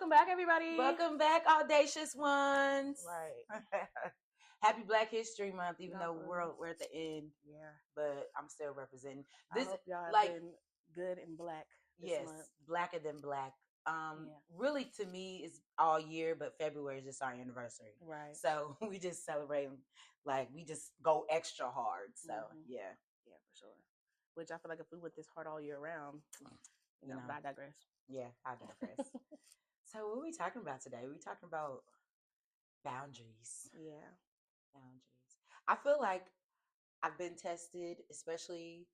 Welcome back, everybody. Welcome back, audacious ones. Right. Happy Black History Month, even No, though we're at the end. Yeah. But I'm still representing. I hope y'all have been good and black this month. Blacker than black. Yeah. Really, to me, it's all year, but February is just our anniversary. Right. So we just celebrate, like, we just go extra hard. So, yeah. Yeah, for sure. Which I feel like if we went this hard all year round, you know, but I digress. Yeah, I digress. So what are we talking about today? We're talking about boundaries. Yeah. Boundaries. I feel like I've been tested, especially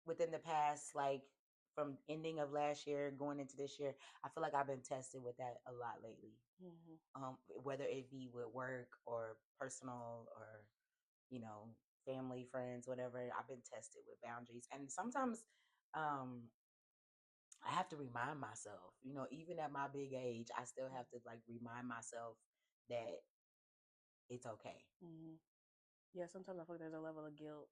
within the past, like from ending of last year going into this year. I feel like I've been tested with that a lot lately. Whether it be with work or personal or, you know, family, friends, whatever. I've been tested with boundaries. And sometimes I have to remind myself, you know, even at my big age, I still have to like remind myself that it's okay. Yeah, sometimes I feel like there's a level of guilt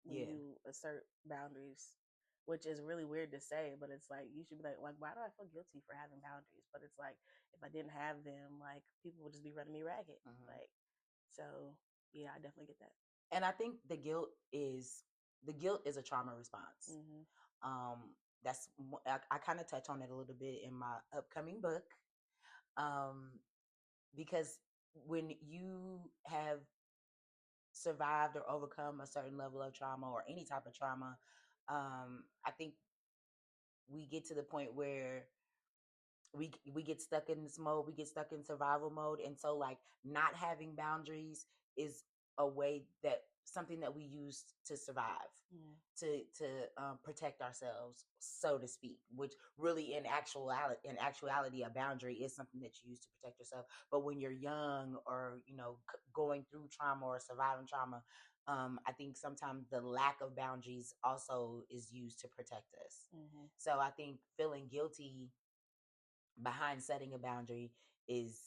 when you assert boundaries, which is really weird to say, but it's like you should be like, why do I feel guilty for having boundaries? But it's like if I didn't have them, like people would just be running me ragged. Like, so yeah, I definitely get that. And I think the guilt is a trauma response. That's I kind of touch on it a little bit in my upcoming book, because when you have survived or overcome a certain level of trauma or any type of trauma, I think we get to the point where we get stuck in this mode, we get stuck in survival mode. And so like not having boundaries is a way that something that we use to survive, to protect ourselves, so to speak, which really in actuality, a boundary is something that you use to protect yourself. But when you're young or, you know, going through trauma or surviving trauma, I think sometimes the lack of boundaries also is used to protect us. So I think feeling guilty behind setting a boundary is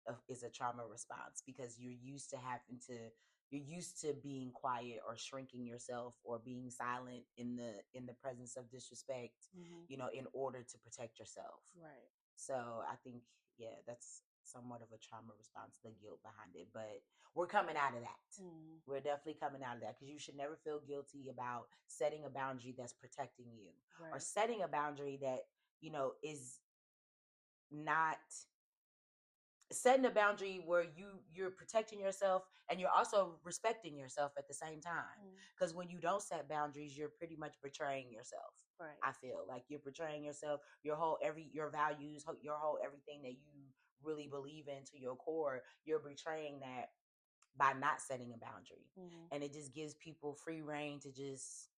a trauma response, because you're used to being quiet or shrinking yourself or being silent in the presence of disrespect, you know, in order to protect yourself. Right. So I think, yeah, that's somewhat of a trauma response, the guilt behind it. But we're coming out of that. We're definitely coming out of that, because you should never feel guilty about setting a boundary that's protecting you, or setting a boundary that, you know, is not setting a boundary where you're protecting yourself and you're also respecting yourself at the same time. Because when you don't set boundaries, you're pretty much betraying yourself. Right. I feel like you're betraying yourself, your values, your whole everything that you really believe in to your core. You're betraying that by not setting a boundary. And it just gives people free reign to just,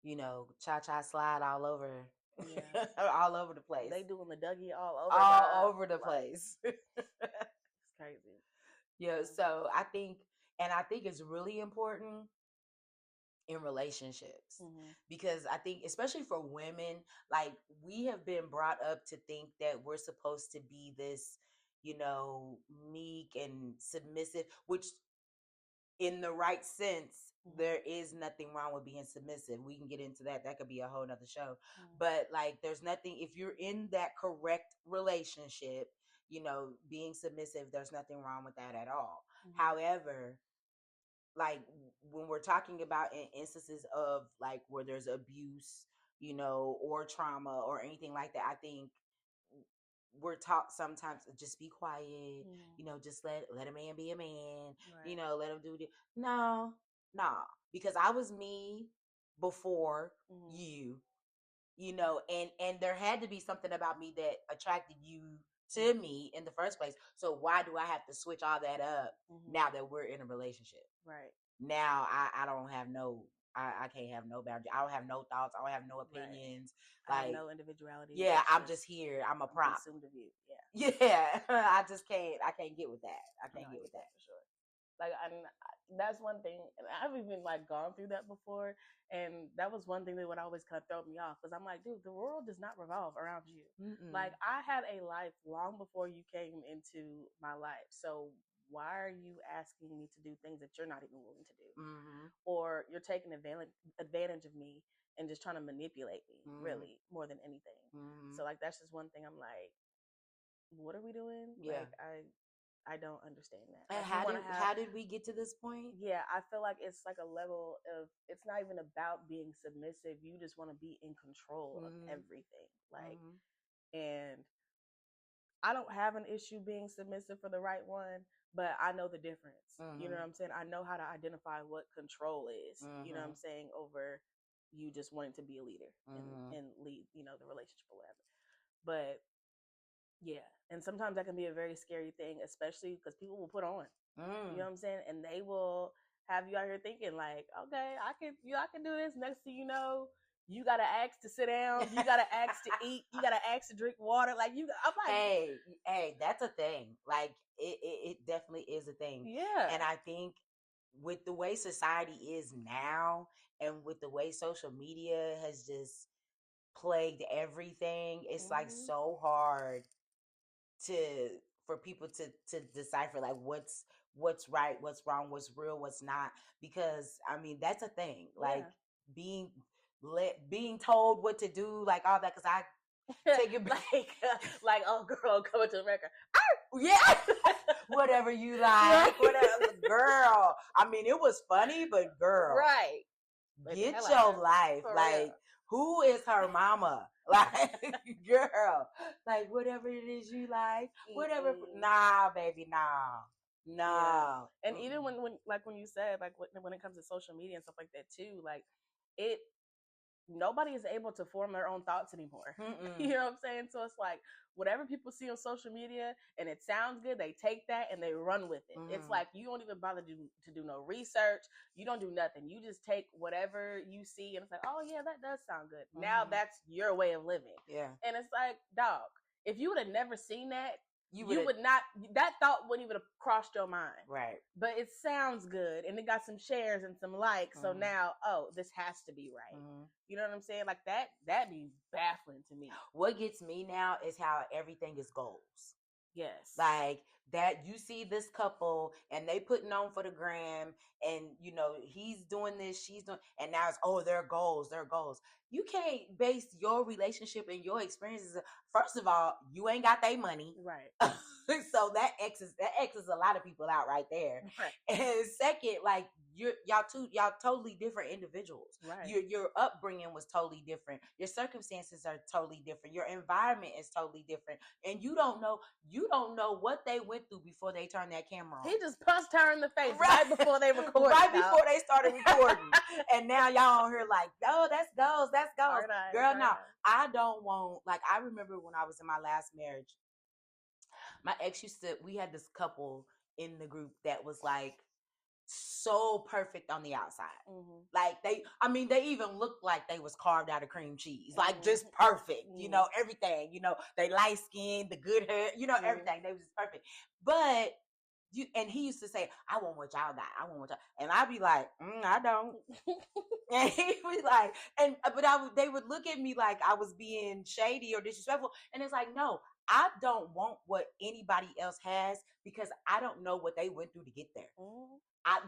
you know, cha-cha slide all over. Yeah. All over the place. They doing the Dougie all over the place. It's crazy. Yeah. So I think it's really important in relationships, because I think, especially for women, like we have been brought up to think that we're supposed to be this, you know, meek and submissive, which in the right sense, there is nothing wrong with being submissive. We can get into that. That could be a whole nother show. But like, there's nothing, if you're in that correct relationship, you know, being submissive, there's nothing wrong with that at all. However, like when we're talking about in instances of like where there's abuse, you know, or trauma or anything like that, I think we're taught sometimes to just be quiet, you know, just let a man be a man, you know, let him do it. No, because I was me before you, you know, and there had to be something about me that attracted you to me in the first place. So why do I have to switch all that up now that we're in a relationship? Right. Now I don't have I can't have no boundary. I don't have no thoughts. I don't have no opinions. Right. Like, I have no individuality. Yeah, I'm just here. I'm a prop. Consumed of you. Yeah. I just can't. I can't get with that. I can't get with that for sure. Like, that's one thing. And I've even like gone through that before, and that was one thing that would always kind of throw me off, because I'm like, dude, the world does not revolve around you. Like, I had a life long before you came into my life. So why are you asking me to do things that you're not even willing to do? Or you're taking advantage of me and just trying to manipulate me, really, more than anything. So like, that's just one thing I'm like, what are we doing? Yeah. Like I don't understand that. And Like, how did we get to this point? Yeah, I feel like it's like a level of, it's not even about being submissive. You just want to be in control of everything. Like, and I don't have an issue being submissive for the right one, but I know the difference. You know what I'm saying? I know how to identify what control is, you know what I'm saying, over you just wanting to be a leader and lead, you know, the relationship or whatever. But yeah, and sometimes that can be a very scary thing, especially because people will put on. You know what I'm saying? And they will have you out here thinking like, okay, I can do this. Next thing you know, you gotta ask to sit down, you gotta ask to eat, you gotta ask to drink water. Like I'm like, hey, that's a thing. Like it definitely is a thing. Yeah. And I think with the way society is now, and with the way social media has just plagued everything, it's like so hard for people to decipher like what's right, what's wrong, what's real, what's not. Because I mean, that's a thing. Like being told what to do, like all that. Because I take it back. like, oh girl, coming to America. Yeah. Whatever you like, whatever, girl. I mean, it was funny, but girl, right? Get your life. Like, real. Who is her mama? Like, girl, like whatever it is you like, whatever. Nah, baby, nah. Yeah. And even when like when you said like when it comes to social media and stuff like that too, like nobody is able to form their own thoughts anymore. You know what I'm saying? So it's like whatever people see on social media and it sounds good, they take that and they run with it. It's like you don't even bother to do no research. You don't do nothing. You just take whatever you see and it's like, oh yeah, that does sound good. Now that's your way of living. Yeah. And it's like, dog, if you would have never seen that, you would not, that thought wouldn't even have crossed your mind. Right. But it sounds good and it got some shares and some likes. So now, oh, this has to be right. You know what I'm saying? Like that'd be baffling to me. What gets me now is how everything is goals. Yes. Like that you see this couple and they putting on for the gram and you know he's doing this, she's doing, and now it's their goals. You can't base your relationship and your experiences. First of all, you ain't got their money. Right. So that X's a lot of people out right there. Right. And second, like y'all totally different individuals. Right. Your upbringing was totally different. Your circumstances are totally different. Your environment is totally different. And you don't know what they went through before they turned that camera on. He just punched her in the face right before they recorded. Right before they started recording. And now y'all on here like, oh, that's goals. Girl, no. I don't want, like, I remember when I was in my last marriage, my ex we had this couple in the group that was like so perfect on the outside. Like they even looked like they was carved out of cream cheese. Like just perfect, you know, everything, you know, they light skin, the good hair, you know, everything. They was just perfect. But and he used to say, I want what y'all got. I want what y'all, and I'd be like, I don't. And he was like, they would look at me like I was being shady or disrespectful. And it's like, no, I don't want what anybody else has because I don't know what they went through to get there.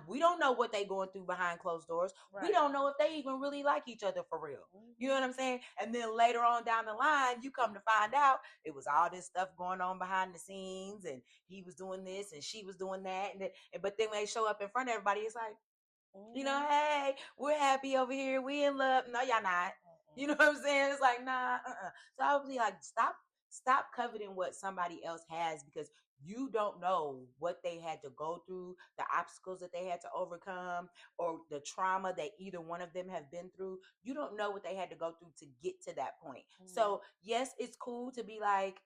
We don't know what they going through behind closed doors. Right. We don't know if they even really like each other for real. You know what I'm saying? And then later on down the line, you come to find out it was all this stuff going on behind the scenes, and he was doing this and she was doing that. But then when they show up in front of everybody, it's like, you know, hey, we're happy over here. We in love. No, y'all not. You know what I'm saying? It's like, nah. So I would be like, stop coveting what somebody else has, because you don't know what they had to go through, the obstacles that they had to overcome, or the trauma that either one of them have been through. You don't know what they had to go through to get to that point. So yes, it's cool to be like,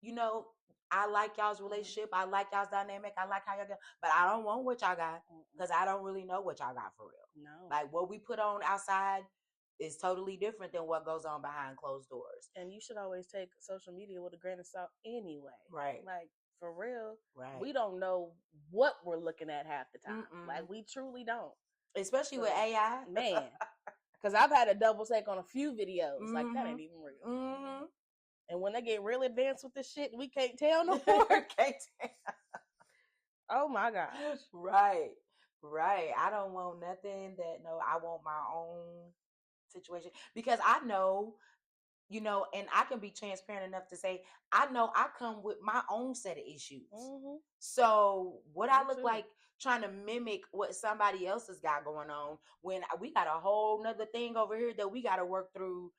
you know, I like y'all's relationship. I like y'all's dynamic. I like how y'all go, but I don't want what y'all got because I don't really know what y'all got for real. No. Like what we put on outside is totally different than what goes on behind closed doors. And you should always take social media with a grain of salt anyway. Right. Like, for real, right. We don't know what we're looking at half the time. Like, we truly don't. Especially with AI. Man. Because I've had a double take on a few videos. Like, that ain't even real. And when they get real advanced with this shit, we can't tell no more. Can't tell. Oh, my gosh. Right. I don't want nothing I want my own situation. Because I know, you know, and I can be transparent enough to say, I know I come with my own set of issues. Mm-hmm. So what I look like trying to mimic what somebody else has got going on when we got a whole nother thing over here that we got to work through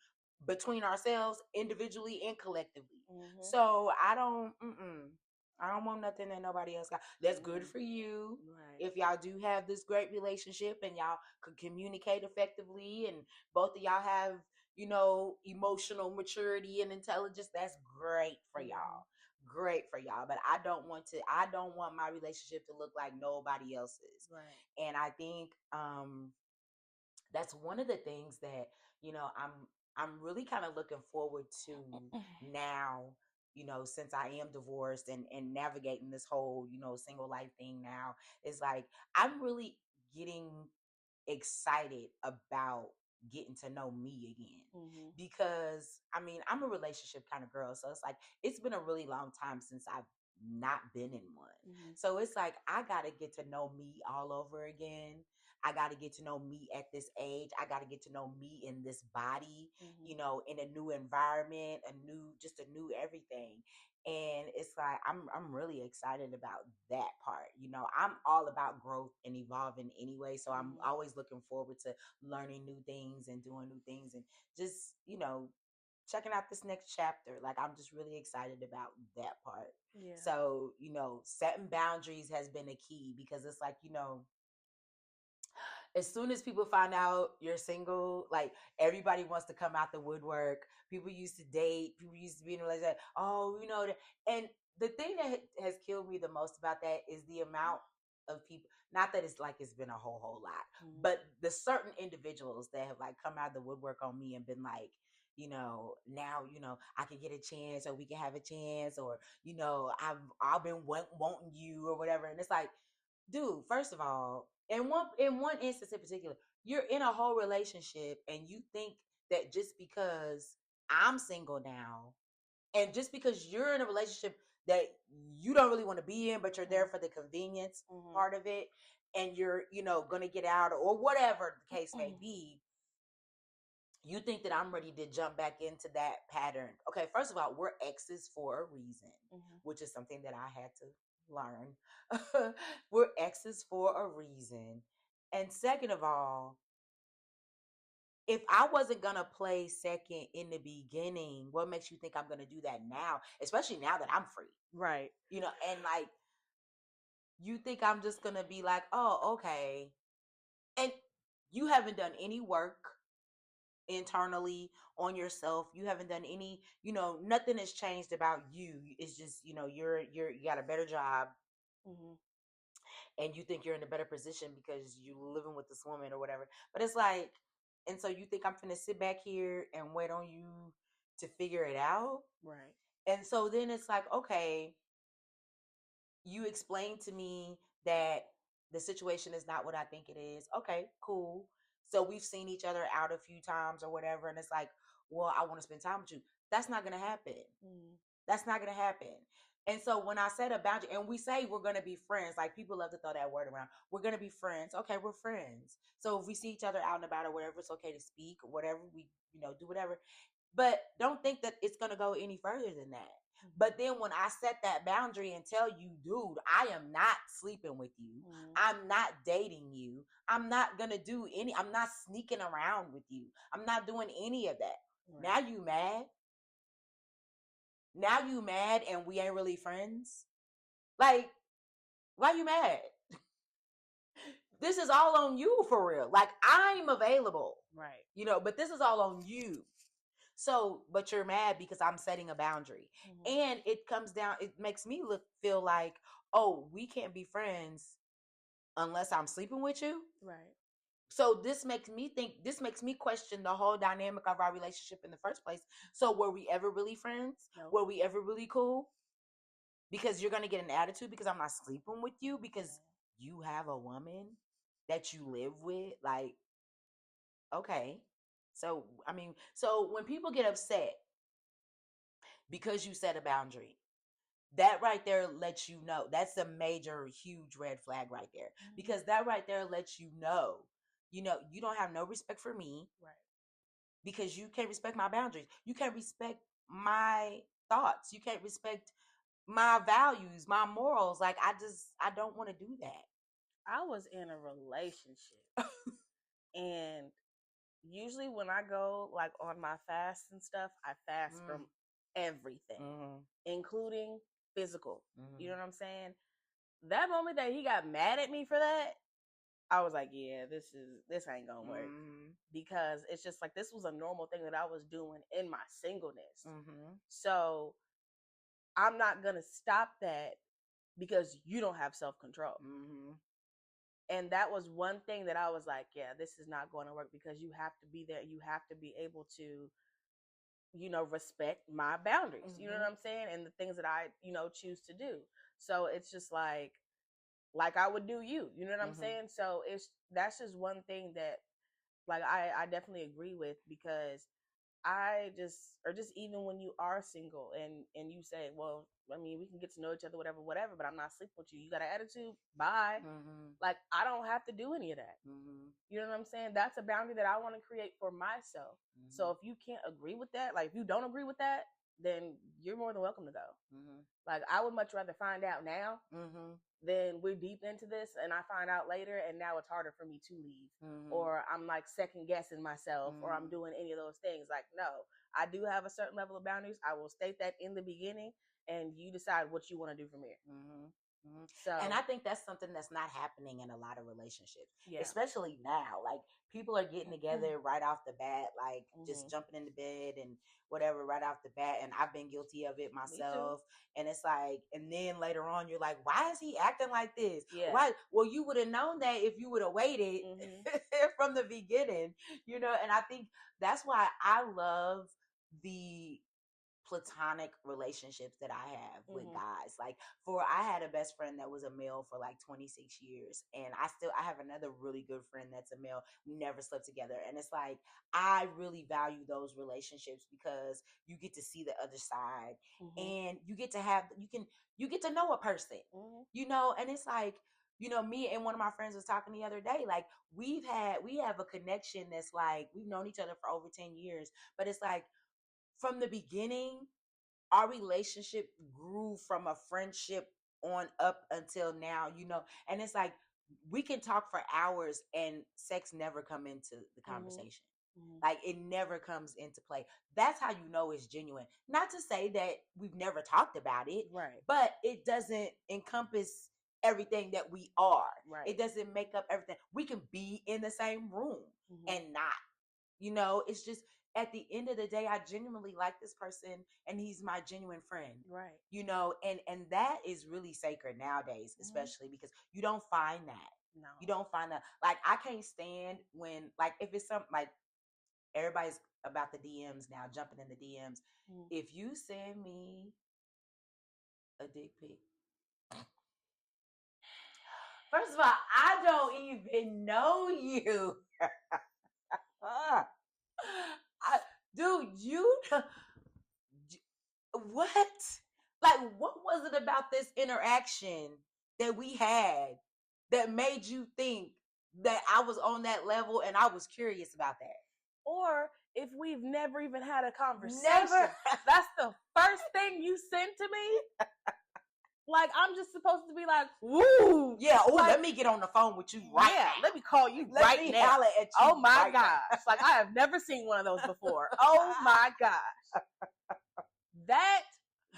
between ourselves individually and collectively. Mm-hmm. So I don't want nothing that nobody else got. That's good for you. Right. If y'all do have this great relationship and y'all could communicate effectively and both of y'all have, you know, emotional maturity and intelligence, that's great for y'all. Great for y'all. But I don't want my relationship to look like nobody else's. Right. And I think that's one of the things that, you know, I'm really kind of looking forward to now, you know, since I am divorced and navigating this whole, you know, single life thing now, is like I'm really getting excited about getting to know me again. Because I mean, I'm a relationship kind of girl, so it's like it's been a really long time since I've not been in one. So it's like I got to get to know me all over again. I got to get to know me at this age. I got to get to know me in this body, you know, in a new environment, just a new everything. And it's like I'm really excited about that part. You know, I'm all about growth and evolving anyway, so I'm always looking forward to learning new things and doing new things and just, you know, checking out this next chapter. Like I'm just really excited about that part. Yeah. So, you know, setting boundaries has been a key because it's like, you know, as soon as people find out you're single, like everybody wants to come out the woodwork. People used to date. People used to be in a relationship. Oh, you know, and the thing that has killed me the most about that is the amount of people. Not that it's like it's been a whole lot, but the certain individuals that have like come out of the woodwork on me and been like, you know, now, you know, I can get a chance or we can have a chance or, you know, I've been wanting you or whatever. And it's like, dude, first of all, in one instance in particular, you're in a whole relationship and you think that just because I'm single now and just because you're in a relationship that you don't really want to be in, but you're there for the convenience part of it, and you're, you know, gonna get out or whatever the case may be, you think that I'm ready to jump back into that pattern. Okay, first of all, we're exes for a reason, which is something that I had to learn. We're exes for a reason. And second of all, if I wasn't going to play second in the beginning, what makes you think I'm going to do that now? Especially now that I'm free. Right. You know, and like, you think I'm just going to be like, oh, okay. And you haven't done any work internally on yourself. You haven't done any, you know, nothing has changed about you. It's just, you know, you got a better job. And you think you're in a better position because you're living with this woman or whatever. But it's like, and so you think I'm finna sit back here and wait on you to figure it out? Right. And so then it's like, okay, you explained to me that the situation is not what I think it is. Okay, cool. So we've seen each other out a few times or whatever. And it's like, well, I want to spend time with you. That's not going to happen. That's not going to happen. And so when I set a boundary and we say we're going to be friends, like people love to throw that word around. We're going to be friends. Okay, we're friends. So if we see each other out and about or whatever, it's okay to speak or whatever. We, you know, do whatever. But don't think that it's going to go any further than that. But then when I set that boundary and tell you, dude, I am not sleeping with you. I'm not dating you. I'm not going to do I'm not sneaking around with you. I'm not doing any of that. Right. Now you mad? Now you mad and we ain't really friends? Like, why you mad? This is all on you for real. Like, I'm available. Right. You know, but this is all on you. So, but you're mad because I'm setting a boundary. And it comes down, it makes me feel like, oh, we can't be friends unless I'm sleeping with you. Right. So this makes me question the whole dynamic of our relationship in the first place. So were we ever really friends? Nope. Were we ever really cool? Because you're going to get an attitude because I'm not sleeping with you because you have a woman that you live with. Like, okay. So, I mean, so when people get upset because you set a boundary, that right there lets you know. That's a major, huge red flag right there. Because that right there lets you know, you don't have no respect for me. Right. because you can't respect my boundaries. You can't respect my thoughts. You can't respect my values, my morals. Like, I don't want to do that. I was in a relationship and usually when I go like on my fast and stuff, I fast from everything, including physical. You know what I'm saying? That moment that he got mad at me for that, I was like, yeah, this ain't gonna work. Because it's just like, this was a normal thing that I was doing in my singleness. So I'm not gonna stop that because you don't have self-control. And that was one thing that I was like, yeah, this is not going to work, because you have to be there. You have to be able to, respect my boundaries. You know what I'm saying? And the things that I, choose to do. So it's just like I would do you. You know what I'm saying? So that's just one thing that like I definitely agree with, because or just even when you are single and you say, well, I mean, we can get to know each other, whatever, but I'm not sleeping with you. You got an attitude? Bye. Like, I don't have to do any of that. You know what I'm saying? That's a boundary that I want to create for myself. So if you can't agree with that, like if you don't agree with that, then you're more than welcome to go. Like, I would much rather find out now than we're deep into this and I find out later and now it's harder for me to leave. Or I'm like second guessing myself or I'm doing any of those things. Like, no, I do have a certain level of boundaries. I will state that in the beginning and you decide what you want to do from here. So, and I think that's something that's not happening in a lot of relationships, especially now. Like, people are getting together right off the bat, like just jumping into bed and whatever right off the bat. And I've been guilty of it myself. And it's like, and then later on, you're like, why is he acting like this? Why? Well, you would have known that if you would have waited from the beginning, And I think that's why I love the platonic relationships that I have with guys. Like, I had a best friend that was a male for like 26 years, and I have another really good friend that's a male. We never slept together, and it's like, I really value those relationships because you get to see the other side, and you get to know a person, and it's like, me and one of my friends was talking the other day, like, we have a connection that's like, we've known each other for over 10 years, but it's like, from the beginning, our relationship grew from a friendship on up until now, and it's like, we can talk for hours and sex never come into the conversation. Like, it never comes into play. That's how you know it's genuine. Not to say that we've never talked about it, but it doesn't encompass everything that we are. It doesn't make up everything. We can be in the same room and not. It's just, at the end of the day, I genuinely like this person and he's my genuine friend. And that is really sacred nowadays, especially because you don't find that. No. You don't find that. Like, I can't stand when, like, if it's something like, everybody's about the DMs now, jumping in the DMs. If you send me a dick pic, first of all, I don't even know you. Dude, what? Like, what was it about this interaction that we had that made you think that I was on that level and I was curious about that? Or if we've never even had a conversation, that's the first thing you sent to me. Like, I'm just supposed to be like, woo. Yeah, like, let me get on the phone with you right now. Let me call you right now. Let me holler at you. Oh my gosh. Like, I have never seen one of those before. Oh my gosh. That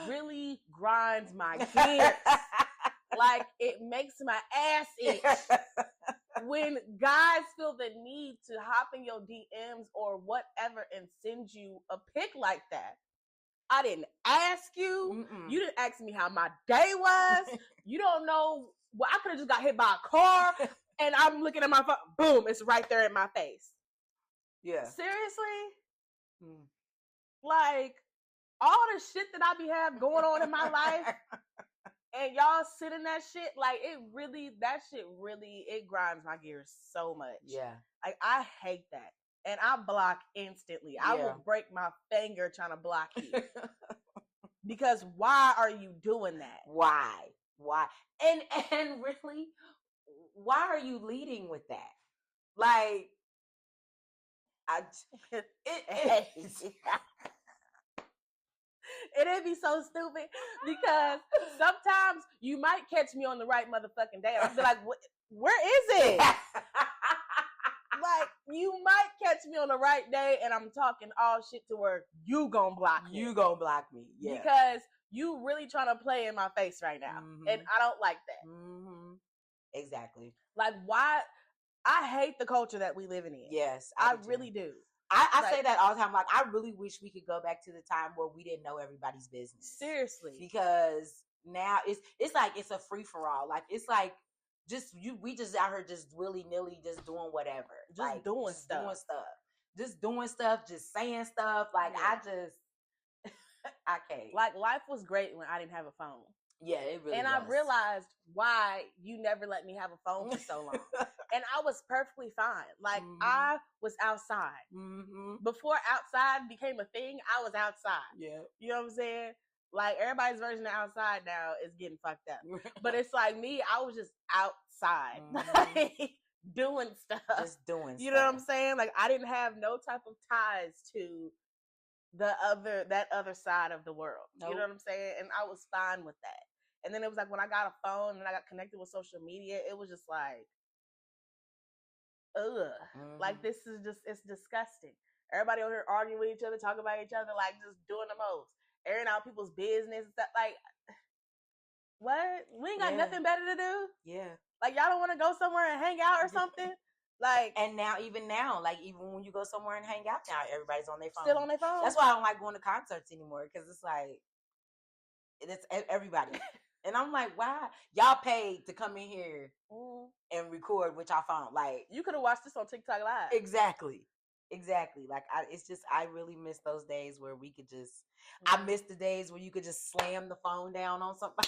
really grinds my gears. Like, it makes my ass itch. When guys feel the need to hop in your DMs or whatever and send you a pic like that. I didn't ask you. You didn't ask me how my day was. You don't know. Well, I could have just got hit by a car and I'm looking at my phone. Boom, it's right there in my face. Yeah. Seriously? Like, all the shit that I be have going on in my life and y'all sit in that shit, like, that shit really, it grinds my gears so much. Yeah. Like, I hate that. And I block instantly. Yeah. I will break my finger trying to block you. Because why are you doing that? Why? And really, why are you leading with that? Like, It'd be so stupid because sometimes you might catch me on the right motherfucking day. I'll be like, where is it? Like, you might catch me on the right day and I'm talking all shit to where you gonna block me. You gonna block me, yeah. Because you really trying to play in my face right now. Mm-hmm. And I don't like that. Mm-hmm. Exactly. Like, why? I hate the culture that we living in. Yes. I really do. I say that all the time. Like, I really wish we could go back to the time where we didn't know everybody's business. Seriously. Because now it's like it's a free for all. Like, it's like we just out here just willy-nilly just doing whatever. Just doing stuff. Just doing stuff, just saying stuff. Like, yeah. I can't. Like, life was great when I didn't have a phone. Yeah, it really was. I realized why you never let me have a phone for so long. And I was perfectly fine. Like, mm-hmm. I was outside. Mm-hmm. Before outside became a thing, I was outside. Yeah. You know what I'm saying? Like, everybody's version of outside now is getting fucked up. But it's like me, I was just outside. Mm-hmm. Like, doing stuff. Just doing You know what I'm saying? Like, I didn't have no type of ties to that other side of the world. Nope. You know what I'm saying? And I was fine with that. And then it was like when I got a phone and I got connected with social media, it was just like, ugh. Mm-hmm. Like, this is just, it's disgusting. Everybody over here arguing with each other, talking about each other, like just doing the most. Airing out people's business and stuff. Like, what? We ain't got nothing better to do? Yeah. Like, y'all don't want to go somewhere and hang out or something? Like, and even when you go somewhere and hang out now, everybody's on their phone. Still on their phone. That's why I don't like going to concerts anymore, because it's like, it's everybody. And I'm like, why? Y'all paid to come in here and record with y'all phone. Like, you could have watched this on TikTok Live. Exactly. Like, I really miss those days where we could just, I miss the days where you could just slam the phone down on somebody.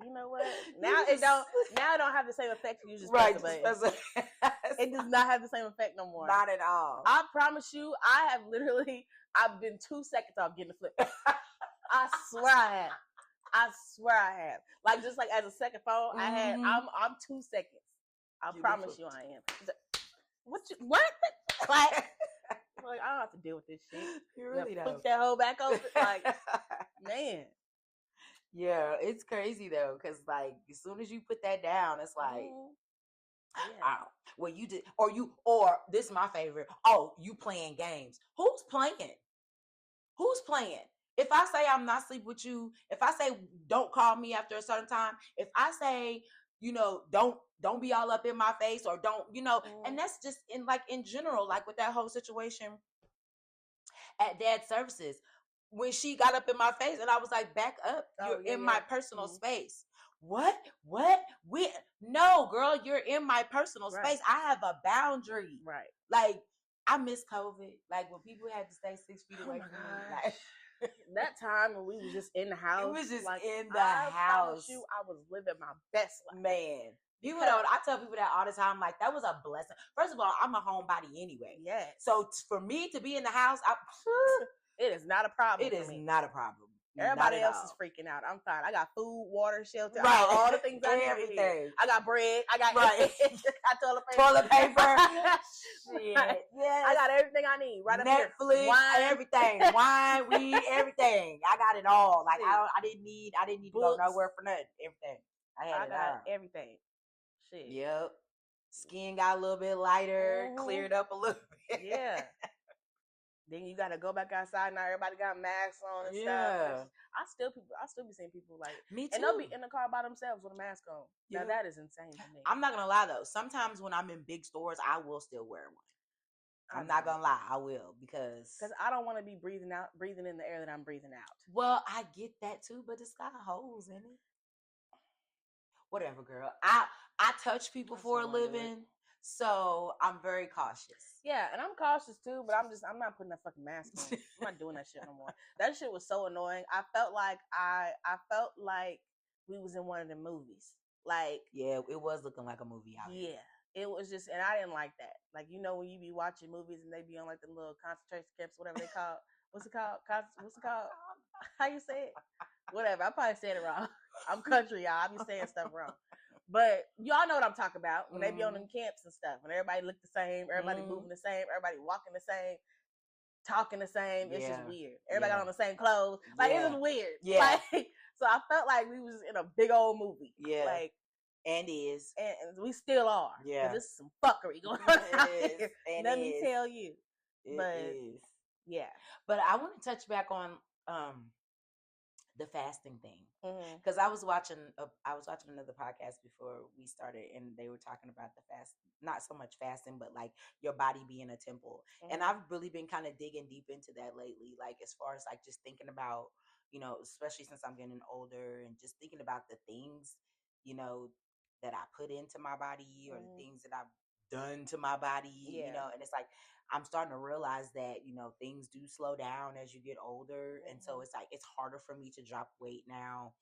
You know what? Now it don't have the same effect. You just press the button. It does not have the same effect no more. Not at all. I promise you, I've been 2 seconds off getting the flip. I swear I have. Like, just like as a second phone, mm-hmm. I'm 2 seconds. I promise you I am. What? Like, I don't have to deal with this shit. You really don't. Put that hoe back open. Like, man. Yeah, it's crazy though, because like as soon as you put that down, it's like, oh, well, you did, or this is my favorite. Oh, you playing games? Who's playing? If I say I'm not sleep with you, if I say don't call me after a certain time, if I say, don't be all up in my face, or don't, and that's just in general, like with that whole situation at Dad's services. When she got up in my face and I was like, back up, you're in my personal space. What? No, girl, you're in my personal space. I have a boundary. Right. Like, I miss COVID. Like, when people had to stay 6 feet away from me. Like, that time when we was just in the house. It was just in the house. I was living my best life. Man. I tell people that all the time, like, that was a blessing. First of all, I'm a homebody anyway. Yeah. So for me to be in the house, it is not a problem. It is not a problem. Everybody else is freaking out. I'm fine. I got food, water, shelter, all the things I need. Everything. I got bread. I got everything. I toilet paper. Shit. Yes. I got everything I need. Right up here. Netflix, wine. Everything. Wine, weed, everything. I got it all. Like, I didn't need to go nowhere for nothing. Everything. I got everything. Shit. Yep. Skin got a little bit lighter, cleared up a little bit. Yeah. Then you gotta go back outside. Now everybody got masks on and stuff. I still be seeing people like me too, and they'll be in the car by themselves with a mask on. Yeah. Now that is insane to me. I'm not gonna lie though. Sometimes when I'm in big stores, I will still wear one. I'm not gonna lie, I will, because I don't want to be breathing in the air that I'm breathing out. Well, I get that too, but it's got holes in it. Whatever, girl. I touch people for a living. So I'm very cautious. Yeah, and I'm cautious too, but I'm not putting that fucking mask on. I'm not doing that shit no more. That shit was so annoying. I felt like we was in one of the movies. Like, yeah, it was looking like a movie out here. Yeah, it was just, and I didn't like that. Like, when you be watching movies and they be on like the little concentration camps, whatever they call. What's it called? How you say it? Whatever. I probably said it wrong. I'm country, y'all. I be saying stuff wrong. But y'all know what I'm talking about when they be on them camps and stuff, when everybody look the same, everybody moving the same, everybody walking the same, talking the same. It's just weird. Everybody got on the same clothes. Like, it's just weird. Yeah. Like, so I felt like we was in a big old movie. Yeah. Like, and we still are. Yeah. This is some fuckery going on out here. Let me tell you. It is. Yeah. But I want to touch back on the fasting thing, because I was watching another podcast before we started, and they were talking about the fast, not so much fasting, but like your body being a temple. And I've really been kind of digging deep into that lately, like as far as like just thinking about, you know, especially since I'm getting older, and just thinking about the things, you know, that I put into my body, or the things that I've done to my body, you know. And it's like I'm starting to realize that, you know, things do slow down as you get older. And so it's like it's harder for me to drop weight now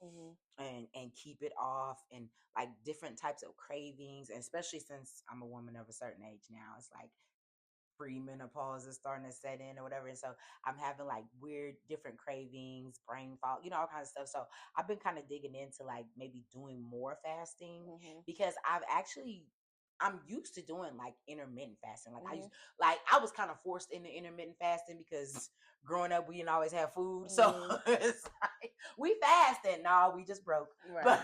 and keep it off, and like different types of cravings. And especially since I'm a woman of a certain age now, it's like premenopause is starting to set in or whatever. And so I'm having like weird different cravings, brain fog, you know, all kinds of stuff. So I've been kind of digging into like maybe doing more fasting, because I'm used to doing like intermittent fasting. Like I was kind of forced into intermittent fasting because growing up we didn't always have food. So it's like we fasting. No, we just broke. Right.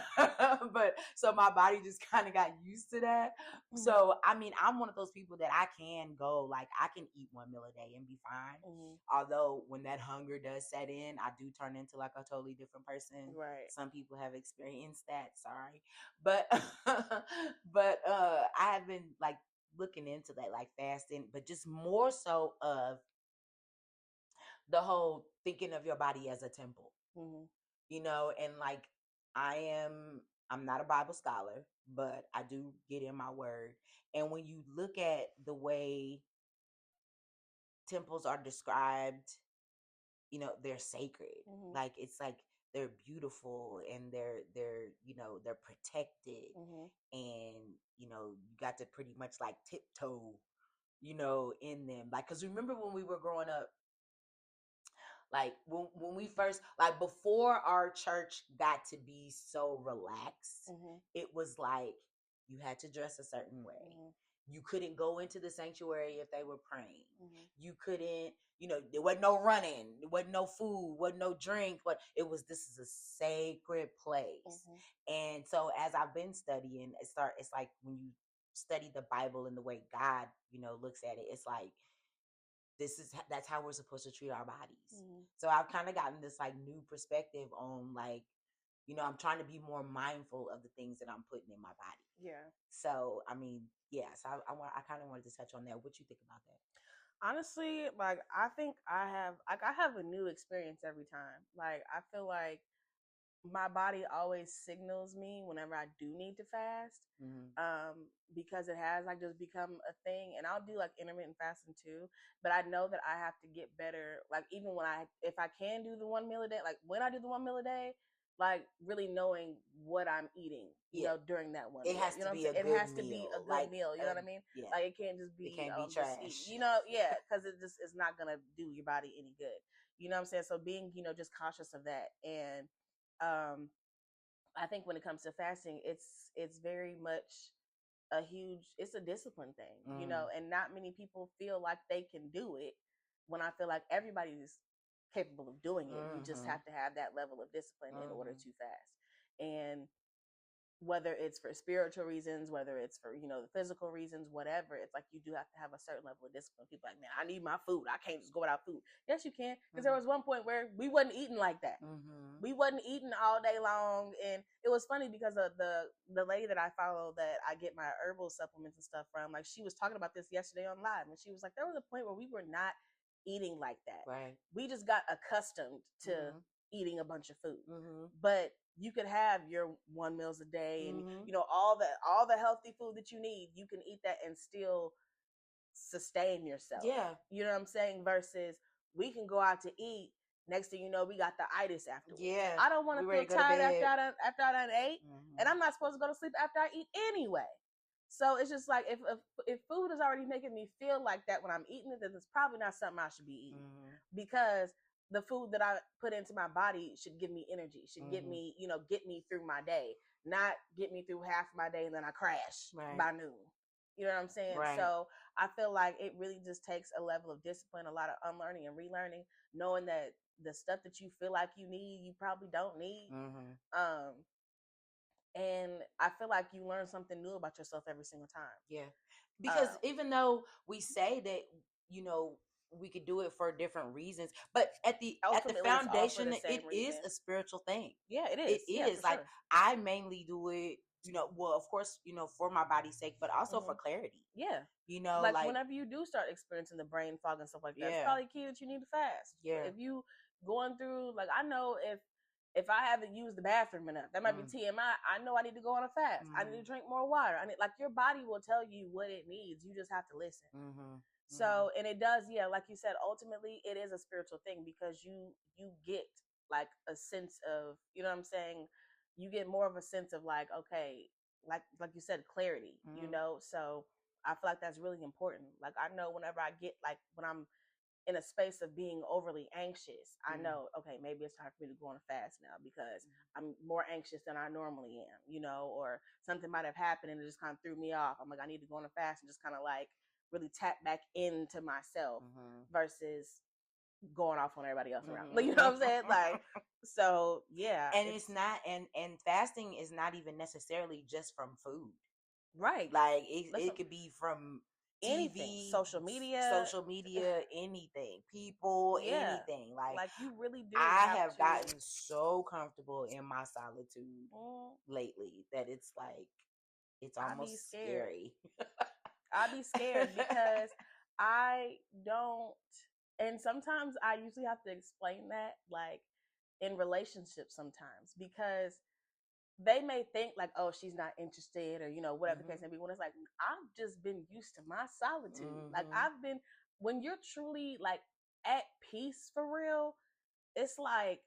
But so my body just kind of got used to that. So I mean, I'm one of those people that I can go, like I can eat one meal a day and be fine. Although when that hunger does set in, I do turn into like a totally different person. Right. Some people have experienced that. Sorry. But I have been like looking into that, like fasting, but just more so of the whole thinking of your body as a temple, you know. And like I'm not a Bible scholar, but I do get in my word. And when you look at the way temples are described, you know, they're sacred. Like it's like they're beautiful, and they're you know, they're protected, and you know, you got to pretty much like tiptoe, you know, in them. Like, because remember when we were growing up, like when we first, like before our church got to be so relaxed, it was like you had to dress a certain way. You couldn't go into the sanctuary if they were praying. You couldn't, you know, there wasn't no running, there wasn't no food, wasn't no drink, but this is a sacred place. And so as I've been studying, it's like when you study the Bible and the way God, you know, looks at it, it's like that's how we're supposed to treat our bodies. So I've kind of gotten this like new perspective on, like, you know, I'm trying to be more mindful of the things that I'm putting in my body. Yeah. So I mean, yes, I kind of wanted to touch on that. What you think about that? Honestly, like I think I have a new experience every time. Like I feel like my body always signals me whenever I do need to fast, because it has like just become a thing. And I'll do like intermittent fasting too, but I know that I have to get better. Like even if I can do the 1 meal a day, like when I do the 1 meal a day, like really knowing what I'm eating, you know, during that one. It meal, has you know to be a good meal. It has meal. to be a good like, meal. You know what I mean? Yeah. Like it can't just be. It can't be trash. You know, yeah, because it just is not gonna do your body any good. You know what I'm saying? So being, you know, just cautious of that. And I think when it comes to fasting, it's very much it's a discipline thing, you know, and not many people feel like they can do it, when I feel like everybody's capable of doing it. You just have to have that level of discipline in order to fast. And whether it's for spiritual reasons, whether it's for, you know, the physical reasons, whatever, it's like you do have to have a certain level of discipline. People are like, man, I need my food. I can't just go without food. Yes, you can. Because there was one point where we wasn't eating like that. We wasn't eating all day long. And it was funny because of the lady that I follow, that I get my herbal supplements and stuff from, like she was talking about this yesterday on live. And she was like, there was a point where we were not eating like that. Right. We just got accustomed to eating a bunch of food. But you could have your 1 meals a day, and you know, all the healthy food that you need, you can eat that and still sustain yourself. Yeah. You know what I'm saying? Versus we can go out to eat, next thing you know, we got the itis afterwards. Yeah. I don't want to feel tired after I done ate, and I'm not supposed to go to sleep after I eat anyway. So it's just like if food is already making me feel like that when I'm eating it, then it's probably not something I should be eating, because the food that I put into my body should give me energy, should get me, get me through my day, not get me through half my day and then I crash by noon. You know what I'm saying? Right. So I feel like it really just takes a level of discipline, a lot of unlearning and relearning, knowing that the stuff that you feel like you need, you probably don't need. And I feel like you learn something new about yourself every single time. Yeah. Because even though we say that, we could do it for different reasons, but at the foundation, it is a spiritual thing. Yeah, it is. It is. Like, sure. I mainly do it, well, of course, for my body's sake, but also for clarity. Yeah. Like whenever you do start experiencing the brain fog and stuff like that, it's probably key that you need to fast. Yeah. If you going through, like, I know if I haven't used the bathroom enough, that might be TMI. I know I need to go on a fast. I need to drink more water. Like, your body will tell you what it needs. You just have to listen. So, and it does, like you said, ultimately it is a spiritual thing, because you get like a sense of, you know what I'm saying? You get more of a sense of like, okay, like you said, clarity, So I feel like that's really important. Like, I know whenever I get, like, when I'm in a space of being overly anxious, I know, okay, maybe it's time for me to go on a fast now, because I'm more anxious than I normally am, or something might have happened and it just kind of threw me off. I'm like, I need to go on a fast and just kind of like really tap back into myself versus going off on everybody else around. Like, you know what I'm saying? Like, so yeah. And it's not, and fasting is not even necessarily just from food. Right. Like, it could be from anything, TV, social media, anything, people, anything. Like you really do. I have gotten so comfortable in my solitude lately that it's like, it's almost scary. I'd be scared because I don't, and sometimes I usually have to explain that, like, in relationships sometimes, because they may think like, oh, she's not interested, or whatever the case may be, when it's like, I've just been used to my solitude. Like, when you're truly like at peace for real, it's like,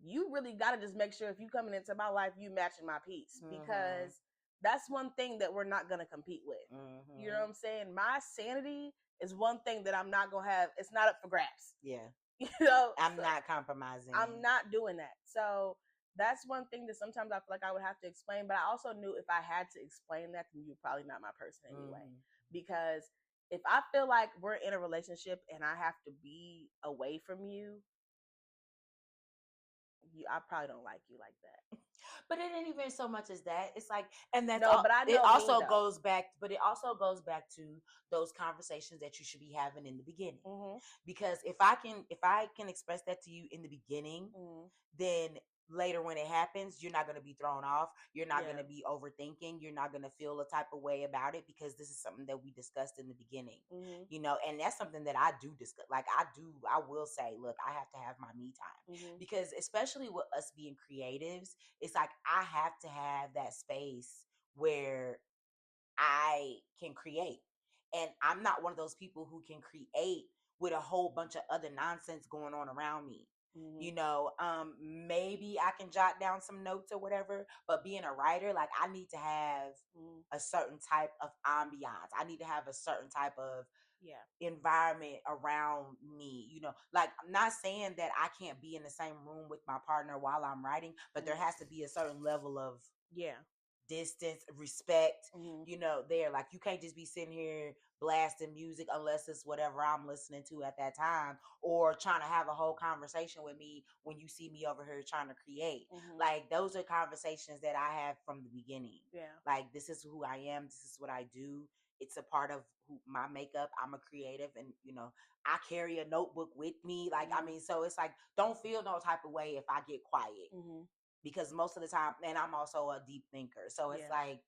you really got to just make sure if you coming into my life, you matching my peace, because that's one thing that we're not going to compete with. You know what I'm saying? My sanity is one thing that I'm not going to have. It's not up for grabs. Yeah. I'm not compromising. I'm not doing that. So that's one thing that sometimes I feel like I would have to explain. But I also knew if I had to explain that, then you're probably not my person anyway. Because if I feel like we're in a relationship and I have to be away from you, I probably don't like you like that. But it ain't even so much as that. It's like, and that's no, but I know it also goes back. But it also goes back to those conversations that you should be having in the beginning. Because if I can express that to you in the beginning, then later when it happens, you're not going to be thrown off. You're not going to be overthinking. You're not going to feel a type of way about it, because this is something that we discussed in the beginning, and that's something that I do discuss. Like, I will say, look, I have to have my me time, because especially with us being creatives, it's like, I have to have that space where I can create. And I'm not one of those people who can create with a whole bunch of other nonsense going on around me. Maybe I can jot down some notes or whatever, but being a writer, like, I need to have a certain type of ambiance. I need to have a certain type of environment around me. Like, I'm not saying that I can't be in the same room with my partner while I'm writing, but there has to be a certain level of distance, respect, there. Like, you can't just be sitting here blasting music unless it's whatever I'm listening to at that time, or trying to have a whole conversation with me when you see me over here trying to create. Like, those are conversations that I have from the beginning. Like, this is who I am. This is what I do. It's a part of my makeup. I'm a creative, and I carry a notebook with me. Like, I mean, so it's like, don't feel no type of way if I get quiet. Because most of the time, and I'm also a deep thinker. So it's like,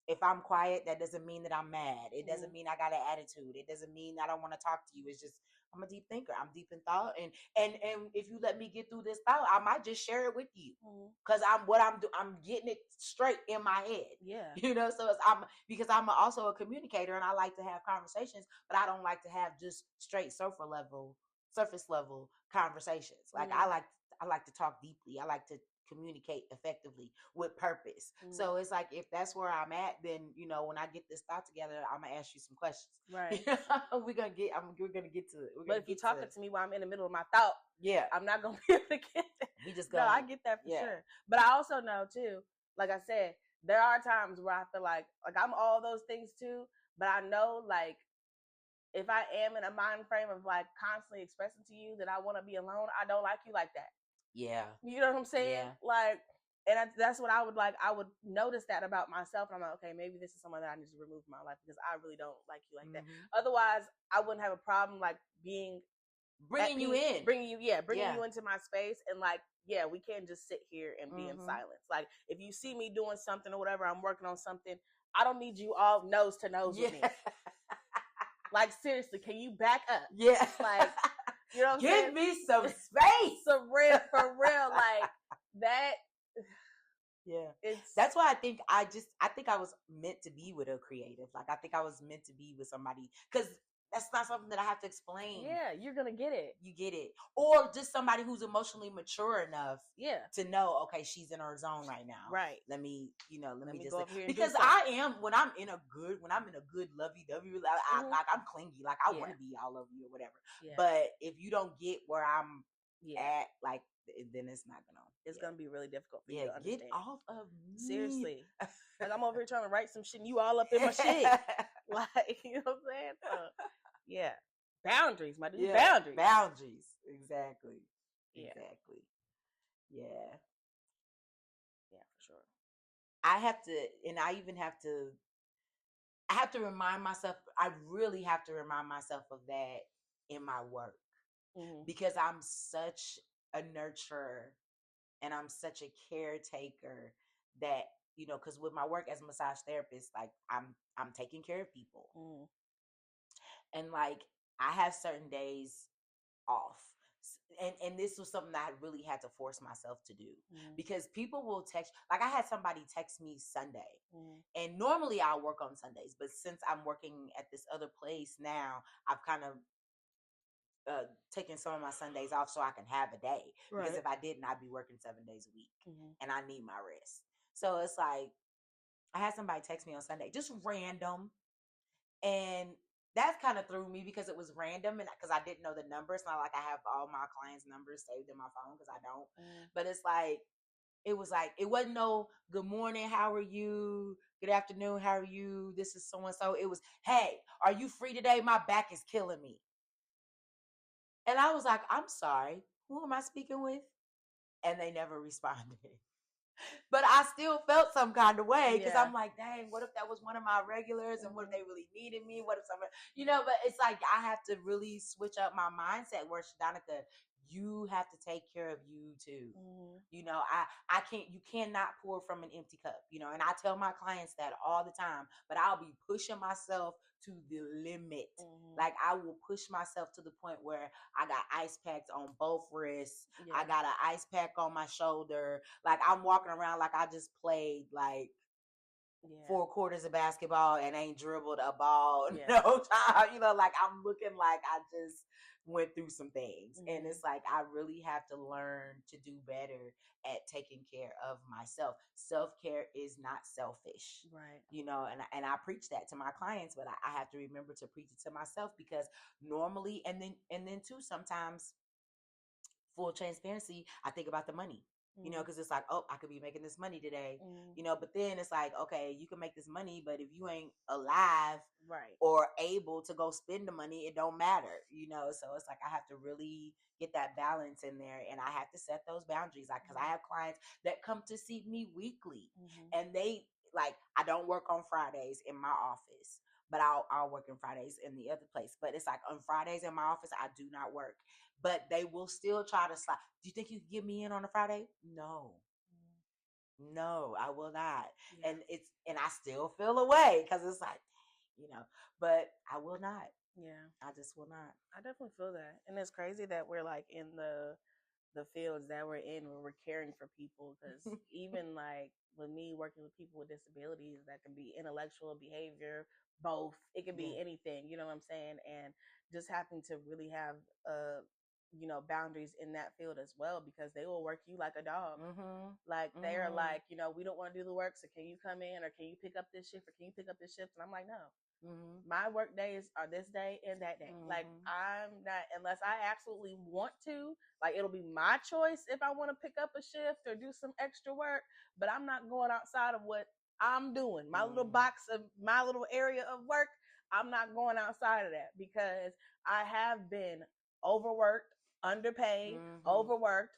if I'm quiet, that doesn't mean that I'm mad. It doesn't mean I got an attitude. It doesn't mean I don't want to talk to you. It's just, I'm a deep thinker. I'm deep in thought. And if you let me get through this thought, I might just share it with you. Cause I'm getting it straight in my head. Yeah. So because I'm also a communicator, and I like to have conversations, but I don't like to have just straight surface level conversations. Like, I like to talk deeply. I like to communicate effectively with purpose. So it's like, if that's where I'm at, then when I get this thought together, I'm gonna ask you some questions. Right. we're gonna get to it. But if you're talking to me while I'm in the middle of my thought, I'm not gonna be able to get that. We just no, I get that for sure. But I also know too, like I said, there are times where I feel like I'm all those things too, but I know, like, if I am in a mind frame of like constantly expressing to you that I want to be alone, I don't like you like that. Yeah. You know what I'm saying? Yeah. Like, and that's what I would like. I would notice that about myself. And I'm like, okay, maybe this is someone that I need to remove from my life because I really don't like you like that. Otherwise, I wouldn't have a problem like bringing you into my space, and like, yeah, we can't just sit here and be in silence. Like, if you see me doing something or whatever, I'm working on something, I don't need you all nose to nose with me. Like, seriously, can you back up? Yeah. Like, you know what I'm saying? Give me some space. For real. Like, that. Yeah. That's why I think I was meant to be with a creative. Like, I think I was meant to be with somebody, because that's not something that I have to explain. Yeah, you're going to get it. You get it. Or just somebody who's emotionally mature enough to know, okay, she's in her zone right now. Right. Let me just go up here, because I am, when I'm in a good lovey-dovey, I'm clingy. Like, I want to be all over you or whatever. Yeah. But if you don't get where I'm at, like, then it's not gonna. It's gonna be really difficult for you to understand. Get off of me. Seriously. Like, I'm over here trying to write some shit and you all up in my shit. Like, you know what I'm saying? Yeah. Boundaries, my dude. Yeah. Boundaries. Exactly. Yeah. Exactly. Yeah. Yeah, for sure. I have to remind myself, I really have to remind myself of that in my work. Because I'm such a nurturer and I'm such a caretaker that, because with my work as a massage therapist, like, I'm taking care of people. And like, I have certain days off. And this was something that I really had to force myself to do, because people will text. Like, I had somebody text me Sunday, and normally I'll work on Sundays, but since I'm working at this other place now, I've kind of taking some of my Sundays off so I can have a day. Right. Because if I didn't, I'd be working 7 days a week, and I need my rest. So it's like, I had somebody text me on Sunday, just random, and that kind of threw me because it was random, and because I didn't know the number. It's not like I have all my clients' numbers saved in my phone, because I don't. But it's like, it wasn't no good morning, how are you? Good afternoon, how are you? This is so and so. It was, hey, are you free today? My back is killing me. And I was like, I'm sorry, who am I speaking with? And they never responded. But I still felt some kind of way, because I'm like, dang, what if that was one of my regulars, and what if they really needed me? What if someone, but it's like, I have to really switch up my mindset where, Shadanika, you have to take care of you too. You cannot pour from an empty cup, and I tell my clients that all the time, but I'll be pushing myself to the limit. Like, I will push myself to the point where I got ice packs on both wrists. I got an ice pack on my shoulder. Like, I'm walking around like I just played like 4 quarters of basketball and ain't dribbled a ball no time. Like, I'm looking like I just went through some things. And it's like, I really have to learn to do better at taking care of myself. Self-care is not selfish. Right. And I preach that to my clients, but I have to remember to preach it to myself, because normally, and then too, sometimes, full transparency, I think about the money. Because it's like, oh, I could be making this money today, but then it's like, okay, you can make this money, but if you ain't alive, right, or able to go spend the money, it don't matter, so it's like, I have to really get that balance in there, and I have to set those boundaries, like, because I have clients that come to see me weekly, and they, like, I don't work on Fridays in my office, but I'll work on Fridays in the other place. But it's like, on Fridays in my office, I do not work. But they will still try to slide. Do you think you can get me in on a Friday? No. No, I will not. Yeah. And I still feel away, because it's like, but I will not. Yeah. I just will not. I definitely feel that. And it's crazy that we're like in the fields that we're in, where we're caring for people, because even like with me working with people with disabilities, that can be intellectual, behavior, both. It can be anything, you know what I'm saying? And just having to really have boundaries in that field as well, because they will work you like a dog. Like they're like, we don't want to do the work, so can you come in, or can you pick up this shift, or can you pick up this shift? And I'm like, no. My work days are this day and that day. Like I'm not, unless I absolutely want to, like it'll be my choice if I want to pick up a shift or do some extra work, but I'm not going outside of what I'm doing. My little box of my little area of work, I'm not going outside of that, because I have been overworked, underpaid, overworked.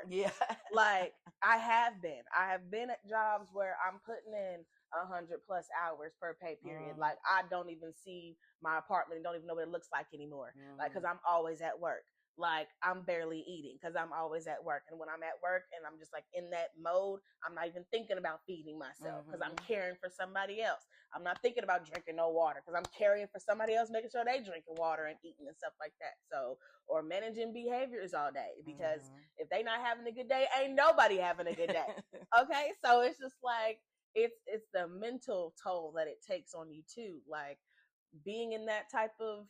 Yeah. Like I have been at jobs where I'm putting in 100+ hours per pay period. Like I don't even see my apartment, don't even know what it looks like anymore. Like, cause I'm always at work. Like I'm barely eating because I'm always at work. And when I'm at work and I'm just like in that mode, I'm not even thinking about feeding myself because I'm caring for somebody else. I'm not thinking about drinking no water because I'm caring for somebody else, making sure they drinking water and eating and stuff like that. So, or managing behaviors all day, because if they not having a good day, ain't nobody having a good day. Okay. So it's just like, it's the mental toll that it takes on you too. Like being in that type of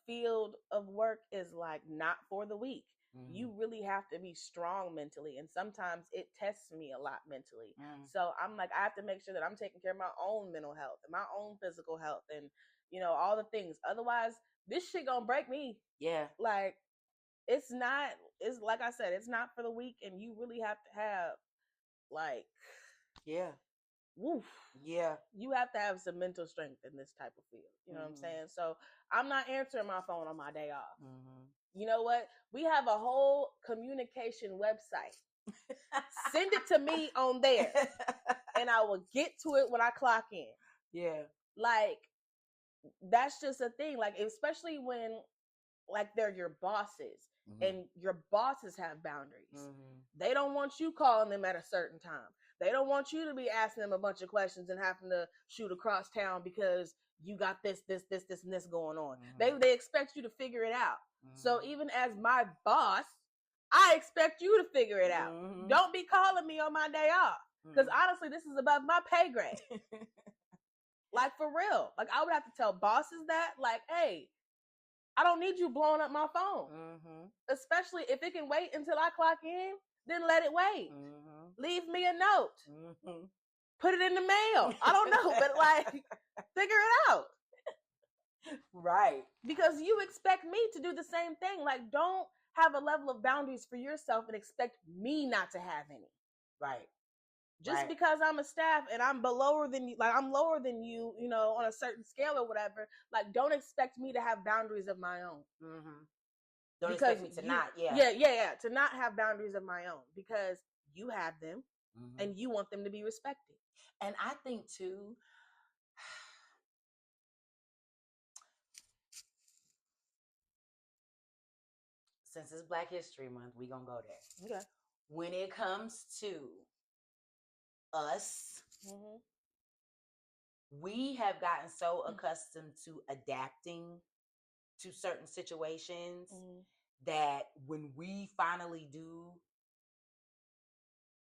field of work is like not for the weak. You really have to be strong mentally, and sometimes it tests me a lot mentally. So I'm like, I have to make sure that I'm taking care of my own mental health and my own physical health, and all the things. Otherwise, this shit gonna break me. Yeah. Like it's like I said, it's not for the weak, and you really have to have like woof. Yeah. You have to have some mental strength in this type of field. You know what I'm saying? So I'm not answering my phone on my day off. You know what? We have a whole communication website. Send it to me on there and I will get to it when I clock in. Yeah. Like, that's just a thing. Like, especially when like they're your bosses and your bosses have boundaries. They don't want you calling them at a certain time. They don't want you to be asking them a bunch of questions and having to shoot across town because you got this, and this going on. They expect you to figure it out. So even as my boss, I expect you to figure it out. Don't be calling me on my day off, because honestly, this is above my pay grade. Like for real. Like I would have to tell bosses that, like, hey, I don't need you blowing up my phone. Especially if it can wait until I clock in, then let it wait. Leave me a note. Put it in the mail. I don't know, but like, figure it out. Right. Because you expect me to do the same thing. Like, don't have a level of boundaries for yourself and expect me not to have any. Right. Just because I'm a staff and I'm lower than you, like I'm lower than you, on a certain scale or whatever, like don't expect me to have boundaries of my own. Don't expect me to not, to not have boundaries of my own, because you have them and you want them to be respected. And I think too, since it's Black History Month, we gonna go there. Okay. When it comes to us, we have gotten so accustomed to adapting to certain situations that when we finally do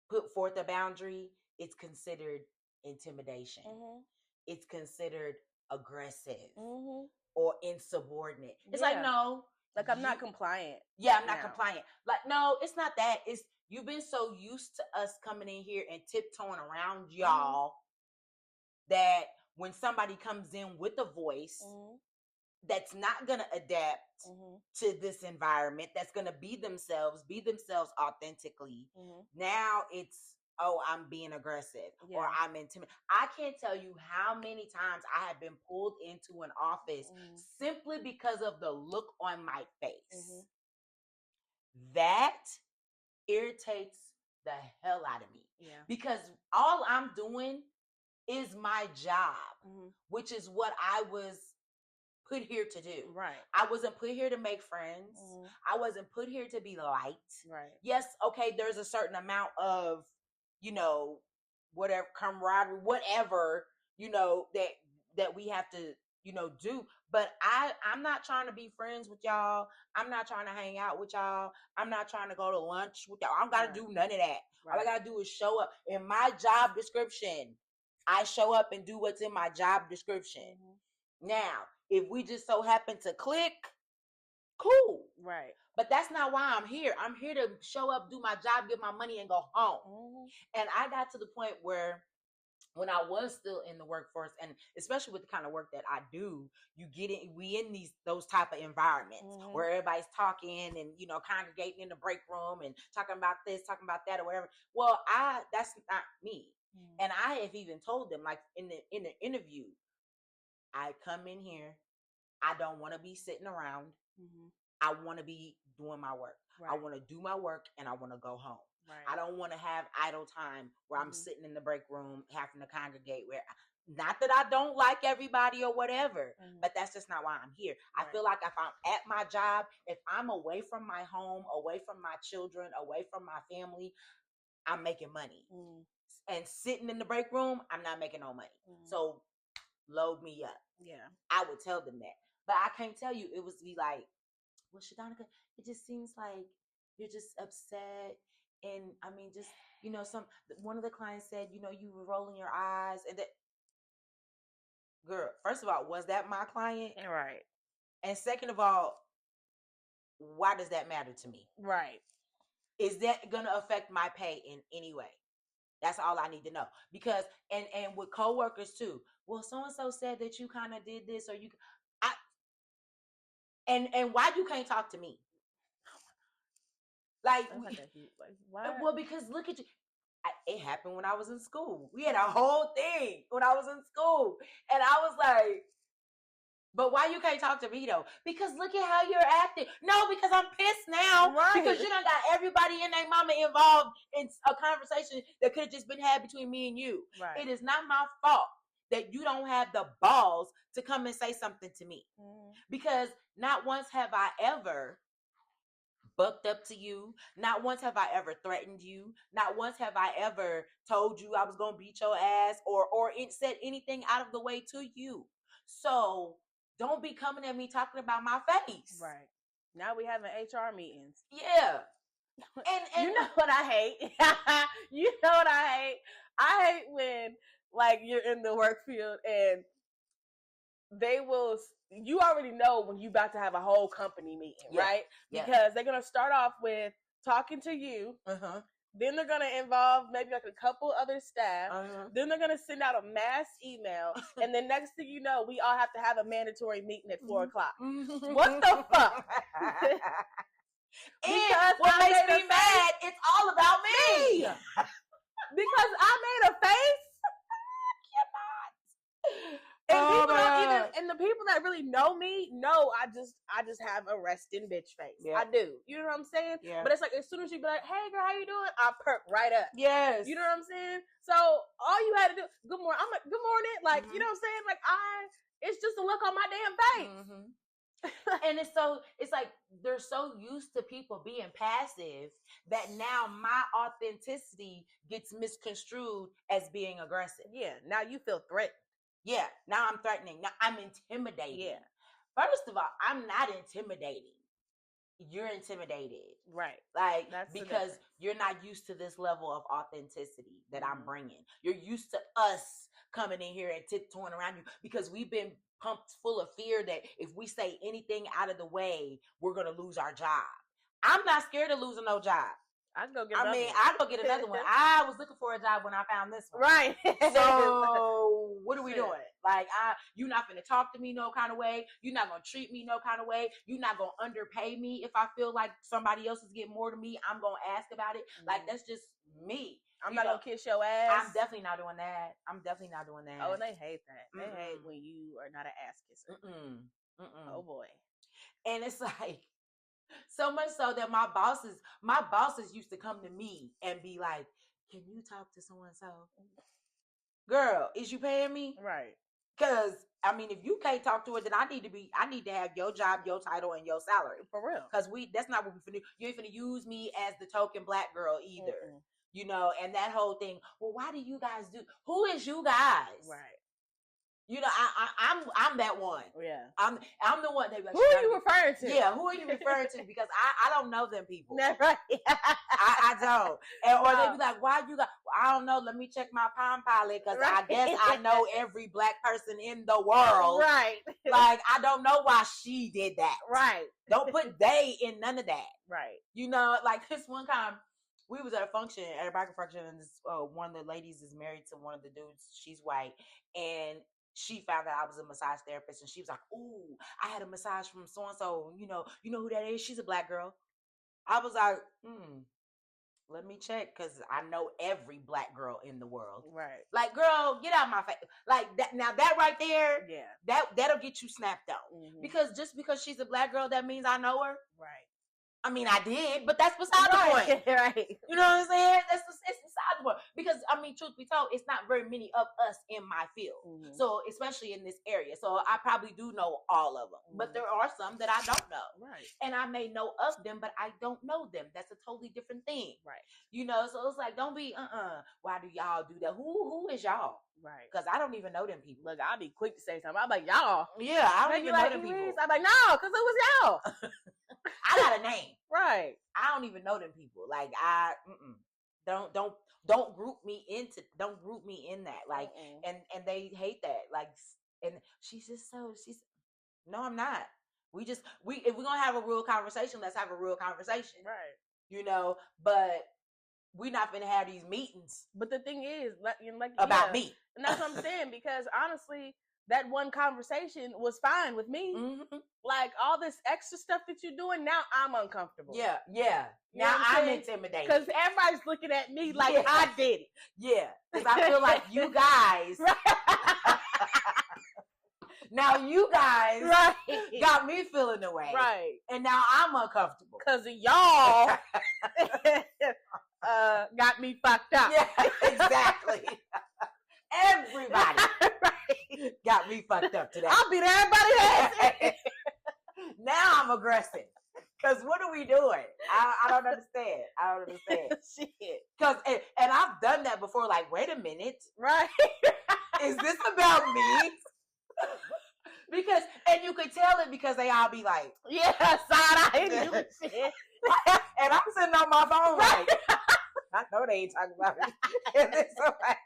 put forth a boundary, it's considered intimidation. It's considered aggressive or insubordinate. It's like, no. Like, I'm not compliant. Yeah, I'm not compliant. Like, no, it's not that. It's you've been so used to us coming in here and tiptoeing around y'all that when somebody comes in with a voice that's not going to adapt to this environment, that's going to be themselves authentically. Now it's, oh, I'm being aggressive or I'm intimidated. I can't tell you how many times I have been pulled into an office simply because of the look on my face. That irritates the hell out of me. Because all I'm doing is my job, which is what I was put here to do. Right. I wasn't put here to make friends. I wasn't put here to be liked. Right. Yes, okay, there's a certain amount of, whatever camaraderie, whatever, that we have to, do. But I'm not trying to be friends with y'all. I'm not trying to hang out with y'all. I'm not trying to go to lunch with y'all. I don't got to do none of that. Right. All I got to do is show up. In my job description, I show up and do what's in my job description. Now, if we just so happen to click, Cool. Right. But that's not why I'm here. I'm here to show up, do my job, get my money, and go home. And I got to the point where when I was still in the workforce, and especially with the kind of work that I do, we in those type of environments where everybody's talking and, congregating in the break room and talking about this, talking about that, or whatever. Well, that's not me. And I have even told them, like in the interview, I come in here, I don't want to be sitting around. I want to be doing my work. Right. I want to do my work and I want to go home. Right. I don't want to have idle time where I'm sitting in the break room having to congregate not that I don't like everybody or whatever, but that's just not why I'm here. Right. I feel like if I'm at my job, if I'm away from my home, away from my children, away from my family, I'm making money. And sitting in the break room, I'm not making no money. So load me up. Yeah. I would tell them that. But I can't tell you, it was be like, well, Shadanica, it just seems like you're just upset. And I mean, just, one of the clients said, you were rolling your eyes. And that, girl, first of all, was that my client? Right. And second of all, why does that matter to me? Right. Is that going to affect my pay in any way? That's all I need to know. Because, and with coworkers too, well, so-and-so said that you kind of did this or and why you can't talk to me? Like what? Well, because look at you. It happened when I was in school. We had a whole thing when I was in school. And I was like, but why you can't talk to me though? Because look at how you're acting. No, because I'm pissed now. Right. Because you done got everybody and their mama involved in a conversation that could have just been had between me and you. Right. It is not my fault that you don't have the balls to come and say something to me. Because not once have I ever bucked up to you. Not once have I ever threatened you. Not once have I ever told you I was going to beat your ass or said anything out of the way to you. So don't be coming at me talking about my face. Right. Now we having HR meetings. Yeah. And you know what I hate? You know what I hate? I hate when like you're in the work field and you already know when you about to have a whole company meeting, right? Yeah. Because they're going to start off with talking to you. Then they're going to involve maybe like a couple other staff. Then they're going to send out a mass email. And then next thing you know, we all have to have a mandatory meeting at 4 o'clock. What the fuck? And what makes me mad, it's all about me. Because I made a face. And people don't even, and the people that really know me know I just have a resting bitch face. Yep. I do. You know what I'm saying? Yeah. But it's like as soon as you be like, hey girl, how you doing? I perk right up. Yes. You know what I'm saying? So all you had to do, good morning. I'm like, good morning. Like, you know what I'm saying? Like it's just a look on my damn face. And it's like they're so used to people being passive that now my authenticity gets misconstrued as being aggressive. Yeah. Now you feel threatened. Yeah, now I'm threatening. Now I'm intimidating. Yeah. First of all, I'm not intimidating. You're intimidated. Right. Like, because you're not used to this level of authenticity that I'm bringing. You're used to us coming in here and tiptoeing around you because we've been pumped full of fear that if we say anything out of the way, we're going to lose our job. I'm not scared of losing no job. I'd go get another one. I'd go get another one. I was looking for a job when I found this one. Right. So what are we doing? Like, you're not going to talk to me no kind of way. You're not going to treat me no kind of way. You're not going to underpay me. If I feel like somebody else is getting more to me, I'm going to ask about it. Like, that's just me. I'm not going to kiss your ass. I'm definitely not doing that. Oh, and they hate that. They hate when you are not an ass kisser. Oh, boy. And it's like, so much so that my bosses used to come to me and be like, can you talk to so-and-so? Girl, is you paying me? Right. Because, I mean, if you can't talk to her, then I need to have your job, your title, and your salary. For real. Because that's not what we finna do. You ain't finna use me as the token black girl either. You know, and that whole thing, well, why do you guys do? Who is you guys? Right. You know, I'm that one. Yeah. I'm the one. They be like, who are you referring to? Yeah, who are you referring to? Because I don't know them people. That's right. I don't. Or they be like, why you got? Well, I don't know. Let me check my Palm Pilot because I guess I know every black person in the world. Right. Like I don't know why she did that. Right. Don't put they in none of that. Right. You know, like this one time. We was at a function, at a biker function, and this, one of the ladies is married to one of the dudes. She's white, and she found out I was a massage therapist, and she was like, "Ooh, I had a massage from so and so. You know who that is? She's a black girl." I was like, let me check because I know every black girl in the world. Right. Like, girl, get out of my face. Like that. Now that right there, yeah, that'll get you snapped out. Mm-hmm. Because just because she's a black girl, that means I know her. Right. I mean, I did, but that's beside the point. Right. You know what I'm saying? It's beside the point. Because, I mean, truth be told, it's not very many of us in my field. Mm-hmm. So, especially in this area. So, I probably do know all of them. Mm-hmm. But there are some that I don't know. Right. And I may know of them, but I don't know them. That's a totally different thing. Right. You know, so it's like, don't be, why do y'all do that? Who is y'all? Right. Because I don't even know them people. Look, I'll be quick to say something. I'm like, y'all. Yeah, I don't even know them people. I'm like, no, because it was y'all. I got a name. Right. I don't even know them people. Like don't group me in that. Like and they hate that. Like and she's no, I'm not. If we're gonna have a real conversation, let's have a real conversation. Right. You know, but we're not gonna have these meetings. But the thing is, like about me. And that's what I'm saying, because honestly, that one conversation was fine with me. Mm-hmm. Like all this extra stuff that you're doing, now I'm uncomfortable. Yeah. You now I'm intimidated. Because everybody's looking at me like I did it. Yeah. Because I feel like you guys now you guys got me feeling the way. Right. And now I'm uncomfortable. Because y'all got me fucked up. Yeah, exactly. Everybody got me fucked up today. I'll beat everybody's ass. Now I'm aggressive. Because what are we doing? I don't understand. Shit. Because and I've done that before. Like, wait a minute. Right. Is this about me? Because, and you could tell it because they all be like, yeah, side-eyeing you and shit. And I'm sitting on my phone like, I know they ain't talking about me. And then somebody,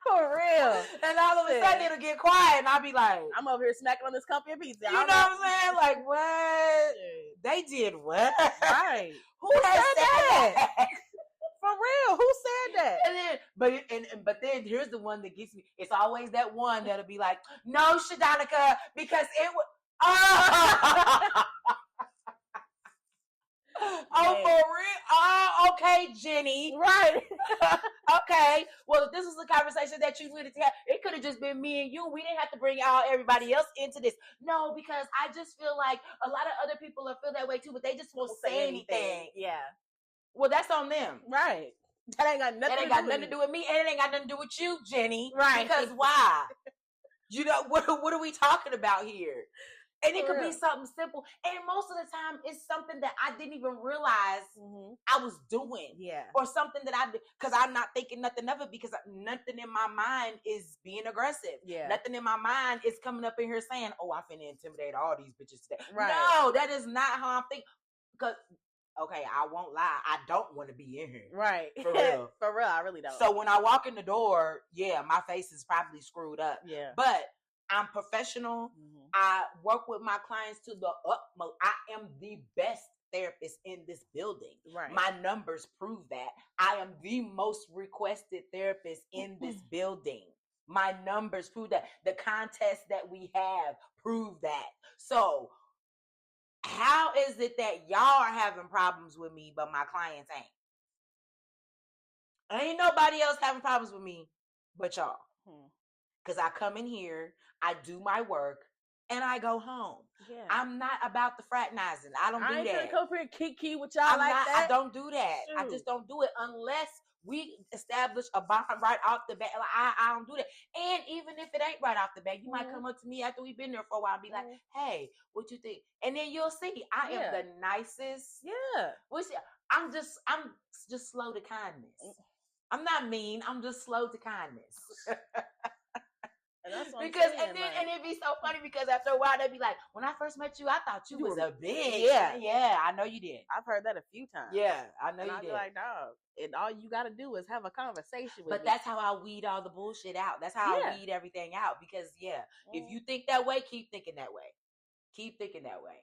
for real. And all of a sudden it'll get quiet and I'll be like, I'm over here smacking on this company of pizza. You know what I'm saying? Like, what? They did what? Right. Who said that? For real, who said that? And then, but then here's the one that gets me. It's always that one that'll be like, no, Shadanica, because it was. Oh, for real? Oh, okay, Jenny. Right. Okay. Well, if this was a conversation that you needed to have, it could have just been me and you. We didn't have to bring everybody else into this. No, because I just feel like a lot of other people feel that way too, but they just won't say anything. Yeah. Well, that's on them. Right. That ain't got nothing to do with me, and it ain't got nothing to do with you, Jenny. Right. Because why? You know, what are we talking about here? And it could be something simple. And most of the time, it's something that I didn't even realize I was doing. Yeah. Or something that because I'm not thinking nothing of it because nothing in my mind is being aggressive. Yeah. Nothing in my mind is coming up in here saying, oh, I'm finna intimidate all these bitches today. Right. No, that is not how I'm thinking. Because, okay, I won't lie. I don't want to be in here. Right. For real. For real, I really don't. So when I walk in the door, my face is probably screwed up. Yeah. But I'm professional. Mm-hmm. I work with my clients to the utmost. I am the best therapist in this building. Right. My numbers prove that. I am the most requested therapist in this building. My numbers prove that. The contests that we have prove that. So how is it that y'all are having problems with me, but my clients ain't? Ain't nobody else having problems with me but y'all. Because I come in here, I do my work, and I go home. Yeah. I'm not about the fraternizing. I don't do that. I ain't gonna come here and kiki with y'all that. I don't do that. Shoot. I just don't do it unless we establish a bond right off the bat. Like, I don't do that. And even if it ain't right off the bat, you might come up to me after we've been there for a while and be like, hey, what you think? And then you'll see. I am the nicest. Yeah. I'm just slow to kindness. I'm not mean. I'm just slow to kindness. And that's what because I'm saying, and it'd be so funny because after a while they'd be like, when I first met you, I thought you was a bitch. Yeah, I know you did. I've heard that a few times. Yeah, I know you I'd did. be like, dog, and all you got to do is have a conversation with But me. that's how I weed all the bullshit out. That's how I weed everything out. Because if you think that way, keep thinking that way. Keep thinking that way.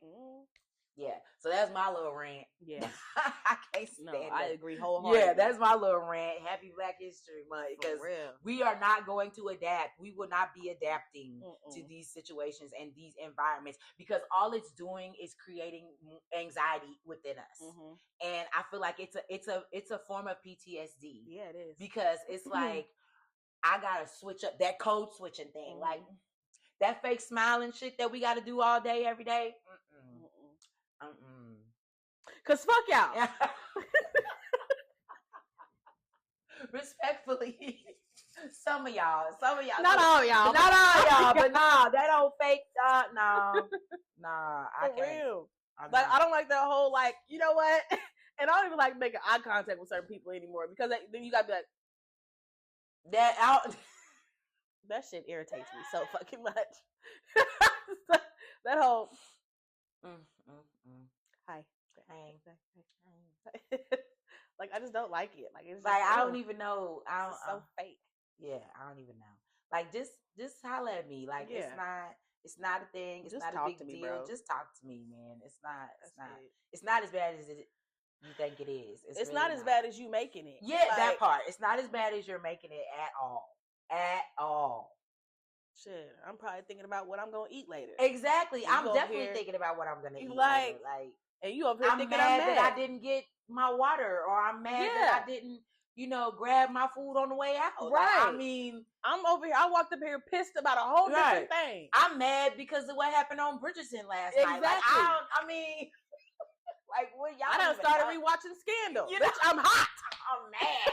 Yeah, so that's my little rant. Yeah, I can't stand it. I agree wholeheartedly. Yeah, that's my little rant. Happy Black History Month, because we are not going to adapt. We will not be adapting to these situations and these environments, because all it's doing is creating anxiety within us. And I feel like it's a form of PTSD. Yeah, it is, because it's like I gotta switch up that code switching thing, like that fake smiling shit that we got to do all day, every day. Cause fuck y'all. Respectfully, some of y'all, not all y'all, but nah, that old fake, nah, I can't. Real. Like, I don't like that whole, like, you know what? And I don't even like making eye contact with certain people anymore, because then you gotta be like, that shit irritates me so fucking much. That whole hi. Like, I just don't like it. Like, it's like, I don't even know. It's so fake. Yeah, I don't even know. Like, just holler at me. Like, it's not a thing. It's not a big deal. Bro. Just talk to me, man. It's not as bad as you think it is. It's really not as bad as you making it. Yeah, like, that part. It's not as bad as you're making it at all. At all. Shit, I'm probably thinking about what I'm gonna eat later. Exactly. I'm definitely thinking about what I'm gonna eat later. Like, and you over here thinking I'm mad that I didn't get my water, or I'm mad that I didn't, grab my food on the way out. Right. Like, I mean, I'm over here. I walked up here pissed about a whole different thing. I'm mad because of what happened on Bridgerton last night. Like, I mean, like, what y'all? I done started rewatching Scandal. Bitch, I'm hot. I'm mad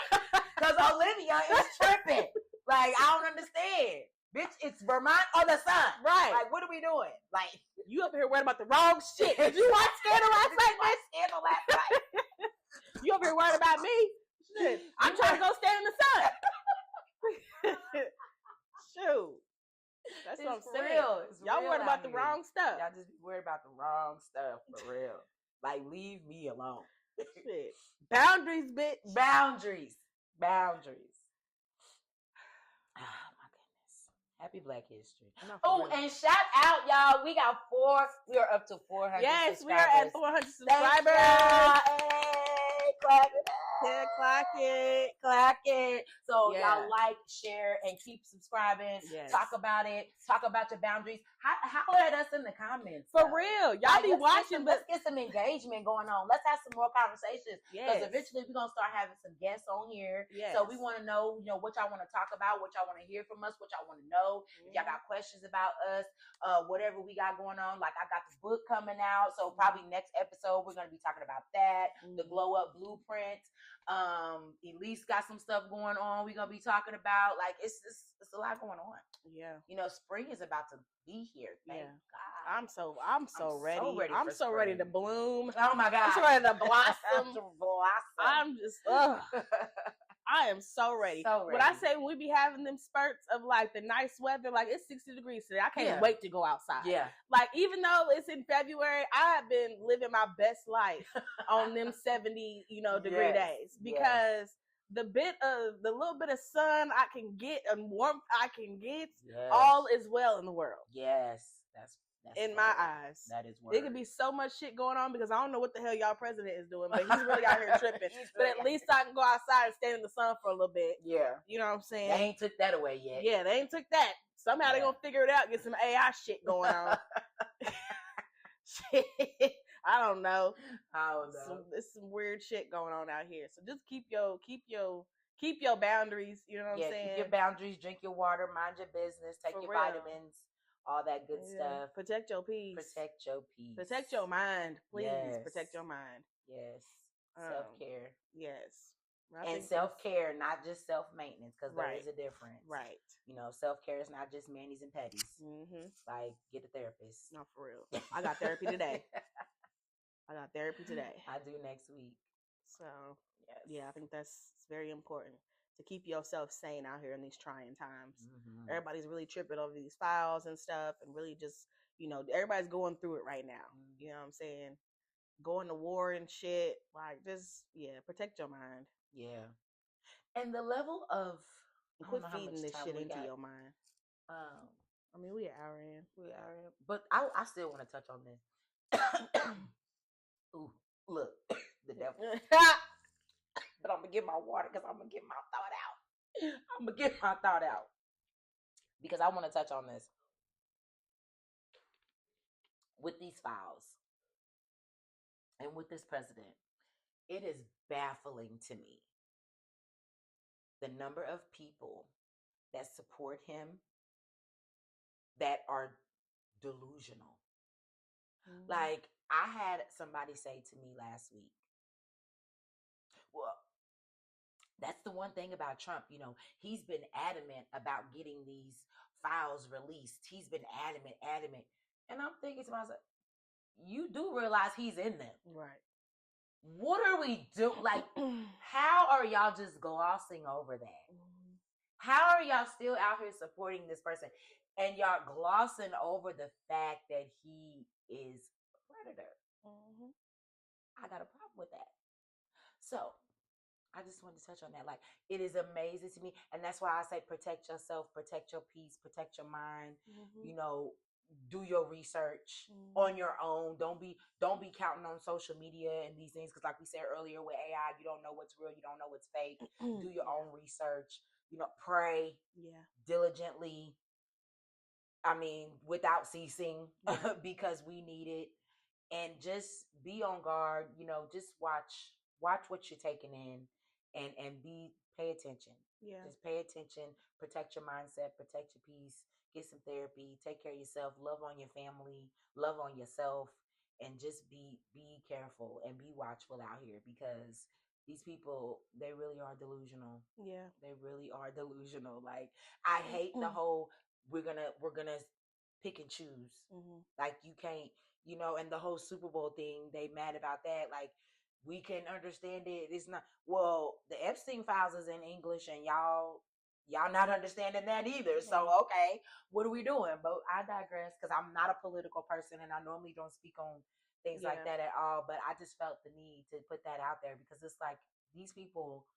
because Olivia is tripping. Like, I don't understand. Bitch, it's Vermont or the sun. Right. Like, what are we doing? Like, you up here worried about the wrong shit. Did you watch Scandal last night? You up here worried about me? Shit. I'm trying to go stand in the sun. Shoot. That's what I'm saying. Y'all worried about the wrong stuff. Y'all just be worried about the wrong stuff, for real. Like, leave me alone. Shit. Boundaries, bitch. Boundaries. Happy Black History. Oh, and shout out, y'all. We are up to 400 yes, subscribers. We are at 400 subscribers. Hey, clap it up. Yeah, clack it. So y'all like, share, and keep subscribing. Yes. Talk about it. Talk about your boundaries. Holler at us in the comments. For real. Y'all be watching. Let's get some engagement going on. Let's have some more conversations. Because eventually we're going to start having some guests on here. Yes. So we want to know, what y'all want to talk about, what y'all want to hear from us, what y'all want to know. If y'all got questions about us, whatever we got going on. Like, I got the book coming out. So probably next episode, we're going to be talking about that. The Glow Up Blueprint. Elise got some stuff going on. We're gonna be talking about, like, it's a lot going on. Yeah, spring is about to be here. Thank God. I'm so ready. I'm so ready to bloom. Oh my God, I'm so ready to blossom. I'm just I am so ready. When I say when we be having them spurts of, like, the nice weather, like, it's 60 degrees today. I can't wait to go outside. Yeah. Like, even though it's in February, I have been living my best life on them 70, degree days, because the little bit of sun I can get and warmth I can get, all is well in the world. Yes. That's in my eyes. That is word. It could be so much shit going on, because I don't know what the hell y'all president is doing, but he's really out here tripping. But at least I can go outside and stand in the sun for a little bit. Yeah. You know what I'm saying? They ain't took that away yet. Yeah, they ain't took that. Somehow they gonna figure it out, get some AI shit going on. Shit. I don't know. There's some weird shit going on out here. So just keep your boundaries, you know what I'm saying? Keep your boundaries, drink your water, mind your business, take your vitamins. All that good stuff. Protect your peace. Protect your peace. Protect your mind. Please protect your mind. Yes. Self-care. Yes. And self-care, not just self-maintenance, because there is a difference. Right. Self-care is not just manis and petties. Mm-hmm. Like, get a therapist. No, for real. I got therapy today. I do next week. So, I think that's very important. to keep yourself sane out here in these trying times. Everybody's really tripping over these files and stuff, and really just, everybody's going through it right now. You know what I'm saying? Going to war and shit. Like, just, protect your mind. Yeah. And the level of, quit feeding this shit into your mind. I mean, we an hour in. But I still want to touch on this. Ooh, look, the devil. But I'm going to get my water because I'm going to get my thought out. Because I want to touch on this. With these files and with this president, it is baffling to me the number of people that support him that are delusional. Like, I had somebody say to me last week, well, that's the one thing about Trump, he's been adamant about getting these files released. He's been adamant. And I'm thinking to myself, you do realize he's in them. Right. What are we doing? Like, how are y'all just glossing over that? How are y'all still out here supporting this person? And y'all glossing over the fact that he is a predator. I got a problem with that. So, I just wanted to touch on that. Like, it is amazing to me. And that's why I say protect yourself, protect your peace, protect your mind. Do your research on your own. Don't be counting on social media and these things. Because like we said earlier with AI, you don't know what's real. You don't know what's fake. Do your own research. Pray diligently. I mean, without ceasing, because we need it. And just be on guard. Just watch what you're taking in. And pay attention. Just pay attention, protect your mindset, protect your peace, get some therapy, take care of yourself, love on your family, love on yourself, and just be careful and be watchful out here, because these people, they really are delusional. Yeah. They really are delusional. Like, I hate the whole we're gonna pick and choose. Like, you can't, and the whole Super Bowl thing, they mad about that. Like, we can understand it. It's not, well, the Epstein files is in English and y'all not understanding that either. So, okay, what are we doing? But I digress, because I'm not a political person and I normally don't speak on things like that at all. But I just felt the need to put that out there, because it's like, these people,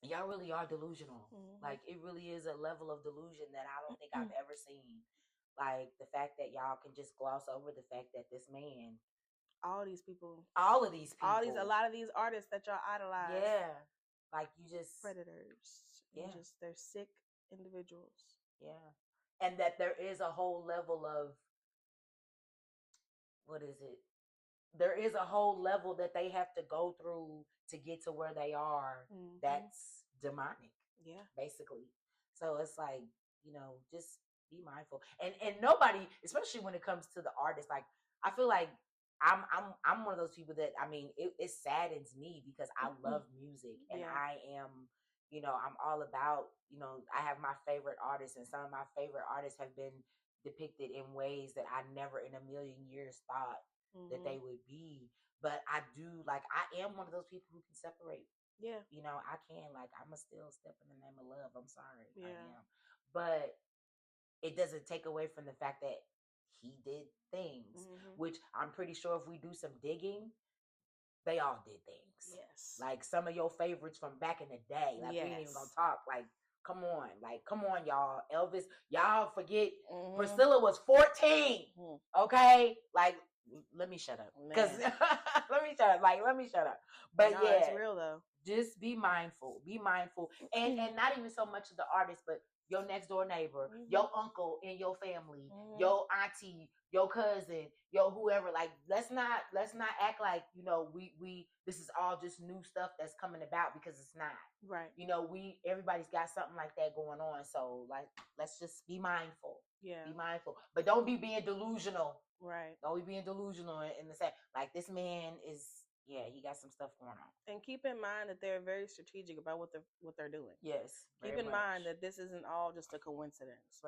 y'all really are delusional. Like, it really is a level of delusion that I don't think I've ever seen. Like, the fact that y'all can just gloss over the fact that this man, all of these people, a lot of these artists that y'all idolize, like, you just predators, just they're sick individuals, and that there is a whole level of, what is it? There is a whole level that they have to go through to get to where they are. That's demonic, basically. So it's like, just be mindful, and nobody, especially when it comes to the artists. Like, I feel like I'm one of those people that, I mean, it saddens me, because I love music, and I am, I'm all about, I have my favorite artists, and some of my favorite artists have been depicted in ways that I never in a million years thought that they would be. But I do, like, I am one of those people who can separate. I can, like, I'm still step in the name of love. I'm sorry. I am. But it doesn't take away from the fact that he did things, which I'm pretty sure if we do some digging, they all did things. Yes. Like, some of your favorites from back in the day. Like, we ain't even gonna talk. Like, come on, y'all. Elvis, y'all forget Priscilla was 14. Okay? Like, let me shut up. Because let me shut up. But no, it's real though. Just be mindful. Be mindful. And not even so much of the artist, but your next door neighbor, your uncle in your family, your auntie, your cousin, your whoever. Like, let's not act like, we this is all just new stuff that's coming about, because it's not. Right. Everybody's got something like that going on. So, like, let's just be mindful. Yeah. Be mindful. But don't be being delusional. Right. Don't be being delusional in the sense, like, this man is, he got some stuff going on. And keep in mind that they're very strategic about what they're doing. Yes. Keep in mind that this isn't all just a coincidence.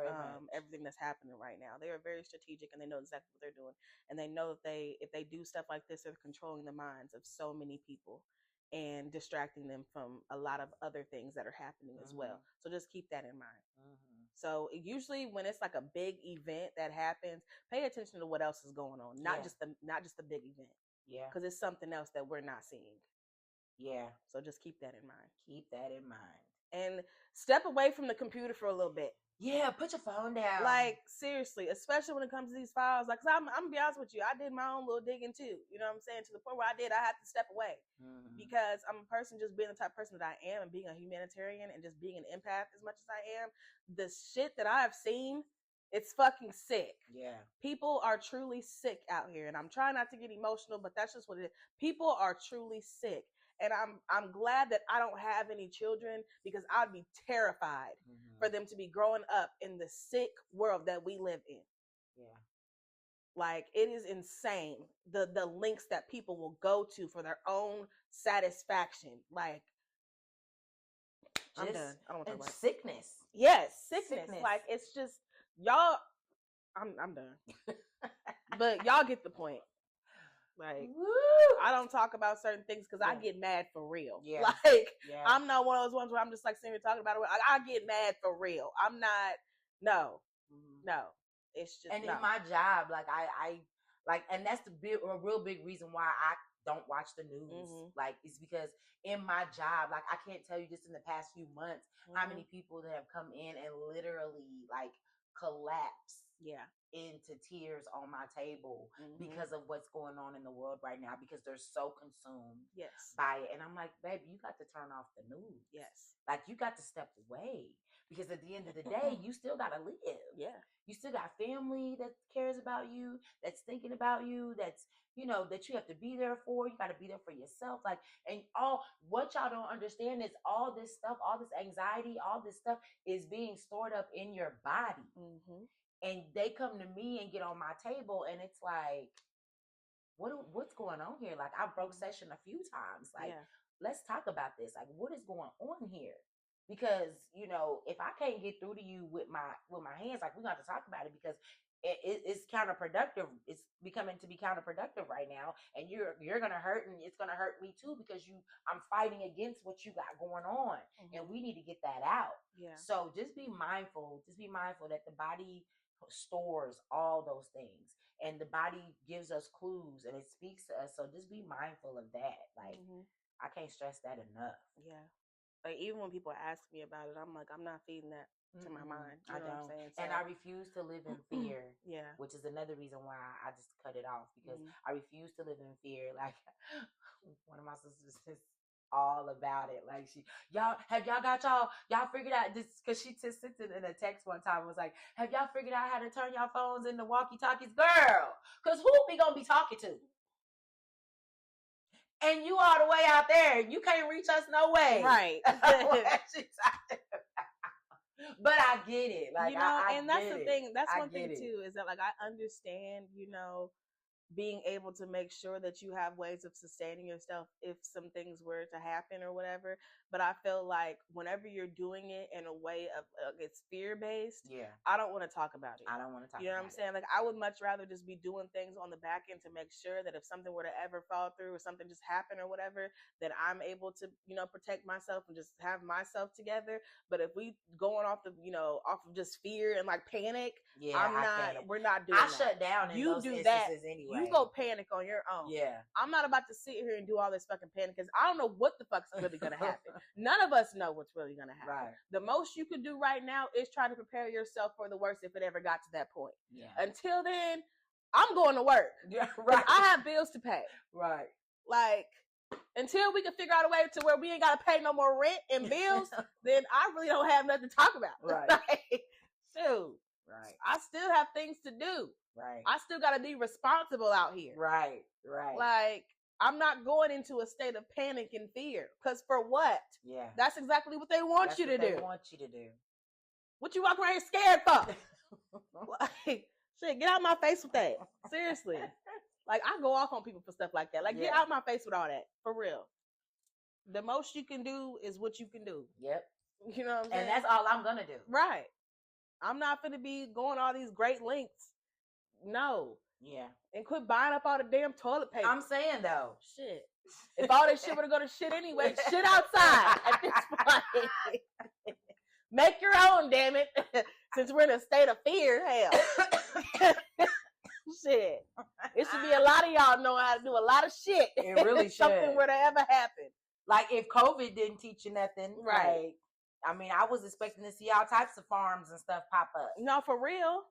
Everything that's happening right now, they are very strategic, and they know exactly what they're doing. And they know that if they do stuff like this, they're controlling the minds of so many people. and distracting them from a lot of other things that are happening as well. So just keep that in mind. So usually when it's like a big event that happens, pay attention to what else is going on, not just the big event. Yeah, because it's something else that we're not seeing. Yeah. So just keep that in mind. Keep that in mind. And step away from the computer for a little bit. Yeah, put your phone down. Like, seriously, especially when it comes to these files. Like, cause I'm gonna be honest with you, I did my own little digging too. You know what I'm saying? To the point where I had to step away. Because I'm a person just being the type of person that I am and being a humanitarian and just being an empath as much as I am. The shit that I have seen, it's fucking sick. Yeah. People are truly sick out here. And I'm trying not to get emotional, but that's just what it is. People are truly sick. And I'm glad that I don't have any children because I'd be terrified for them to be growing up in the sick world that we live in. Yeah. Like, it is insane the lengths that people will go to for their own satisfaction. Like, I'm done. I don't want to talk about sickness. Yes, sickness. Like, it's just y'all. I'm done. But y'all get the point. Like, woo! I don't talk about certain things because I get mad for real. Yeah. Like, I'm not one of those ones where I'm just like sitting here talking about it. I get mad for real. I'm not. No. It's just. And in my job, like I like, and that's a real big reason why I don't watch the news. Like, it's because in my job, like, I can't tell you just in the past few months how many people that have come in and literally like collapse. Yeah. Into tears on my table because of what's going on in the world right now, because they're so consumed by it. And I'm like, baby, you got to turn off the news. Yes. Like, you got to step away, because at the end of the day, you still got to live. Yeah. You still got family that cares about you, that's thinking about you, that's, you know, that you have to be there for. You got to be there for yourself. Like, and all what y'all don't understand is all this stuff, all this anxiety, all this stuff is being stored up in your body. And they come to me and get on my table, and it's like, what's going on here? Like, I broke session a few times. Like, let's talk about this. Like, what is going on here? Because, you know, if I can't get through to you with my hands, like, we got to talk about it, because it's counterproductive. It's becoming to be counterproductive right now, and you're gonna hurt, and it's gonna hurt me too, because I'm fighting against what you got going on, and we need to get that out. Yeah. So just be mindful. Just be mindful that the body stores all those things, and the body gives us clues, and it speaks to us. So just be mindful of that. Like, I can't stress that enough. Yeah. Like, even when people ask me about it, I'm like, I'm not feeding that to my mind. You know what I'm saying? So, and I refuse to live in fear. Yeah. Which is another reason why I just cut it off, because I refuse to live in fear. Like, one of my sisters is all about it. Like, y'all figured out this, because she just sent it in a text one time, was like, have y'all figured out how to turn y'all phones into walkie-talkies? Girl, because who we gonna be talking to? And you all the way out there, you can't reach us no way. Right. But I get it. Like, you know, and that's the thing. That's one thing too, is that, like, I understand, you know, being able to make sure that you have ways of sustaining yourself if some things were to happen or whatever. But I feel like whenever you're doing it in a way of it's fear-based, I don't want to talk about it. I don't want to talk about it. You know what I'm saying? Like, I would much rather just be doing things on the back end to make sure that if something were to ever fall through or something just happen or whatever, that I'm able to, you know, protect myself and just have myself together. But if we going off of just fear and like panic, we're not doing that. I shut down in those instances anyway. You go panic on your own. Yeah. I'm not about to sit here and do all this fucking panic, because I don't know what the fuck's really going to happen. None of us know what's really going to happen. Right. The most you could do right now is try to prepare yourself for the worst if it ever got to that point. Yeah. Until then, I'm going to work. Yeah, right. I have bills to pay. Right. Like, until we can figure out a way to where we ain't got to pay no more rent and bills, then I really don't have nothing to talk about. Right. Like, shoot. Right. I still have things to do. Right. I still got to be responsible out here. Right. Right. Like, I'm not going into a state of panic and fear, because for what? Yeah. That's exactly what they want you to do. They want you to do. What you walking around here scared for? Like, shit, get out my face with that. Seriously. Like, I go off on people for stuff like that. Like, get out my face with all that. For real. The most you can do is what you can do. Yep. You know what I'm saying? And that's all I'm going to do. Right. I'm not going to be going all these great lengths. No. Yeah. And quit buying up all the damn toilet paper. I'm saying, though. Shit. If all this shit would have gone to shit anyway, shit outside at this point. Make your own, damn it. Since we're in a state of fear, hell. Shit. It should be a lot of y'all know how to do a lot of shit. It really should. Something were to ever happen. Like if COVID didn't teach you nothing, right? Like, I mean, I was expecting to see all types of farms and stuff pop up. No, for real.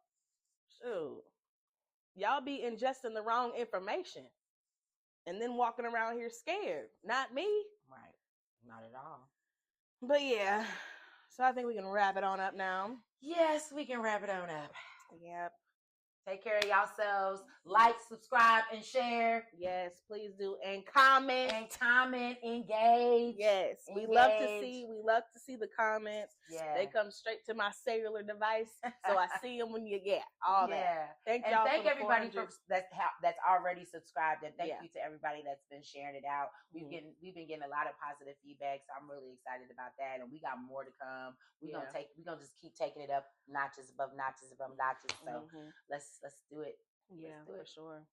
Shoot. Y'all be ingesting the wrong information and then walking around here scared. Not me. Right. Not at all. But yeah. So I think we can wrap it on up now. Yes, we can wrap it on up. Yep. Take care of yourselves. Like, subscribe, and share. Yes, please do. And comment. Engage. Yes. We love to see the comments. Yeah. They come straight to my cellular device. So I see them when you get all that. Thank everybody that's already subscribed, and thank you to everybody that's been sharing it out. We've been getting a lot of positive feedback, so I'm really excited about that. And we got more to come. We're gonna just keep taking it up notches above notches above notches. So let's do it. Yeah, for sure.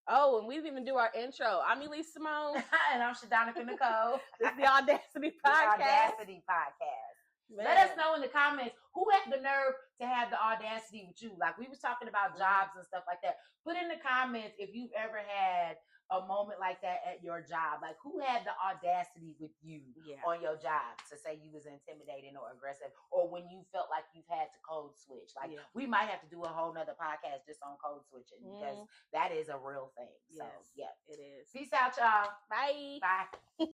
Oh, and we didn't even do our intro. I'm Elise Simone. And I'm Shadonica Nicole. This is the Audacity Podcast. The Audacity Podcast. Man. Let us know in the comments who had the nerve to have the audacity with you. Like we was talking about jobs and stuff like that. Put in the comments if you've ever had a moment like that at your job. Like who had the audacity with you on your job to say you was intimidating or aggressive, or when you felt like you've had to code switch. Like we might have to do a whole nother podcast just on code switching because that is a real thing. So yes, it is. Peace out, y'all. Bye. Bye.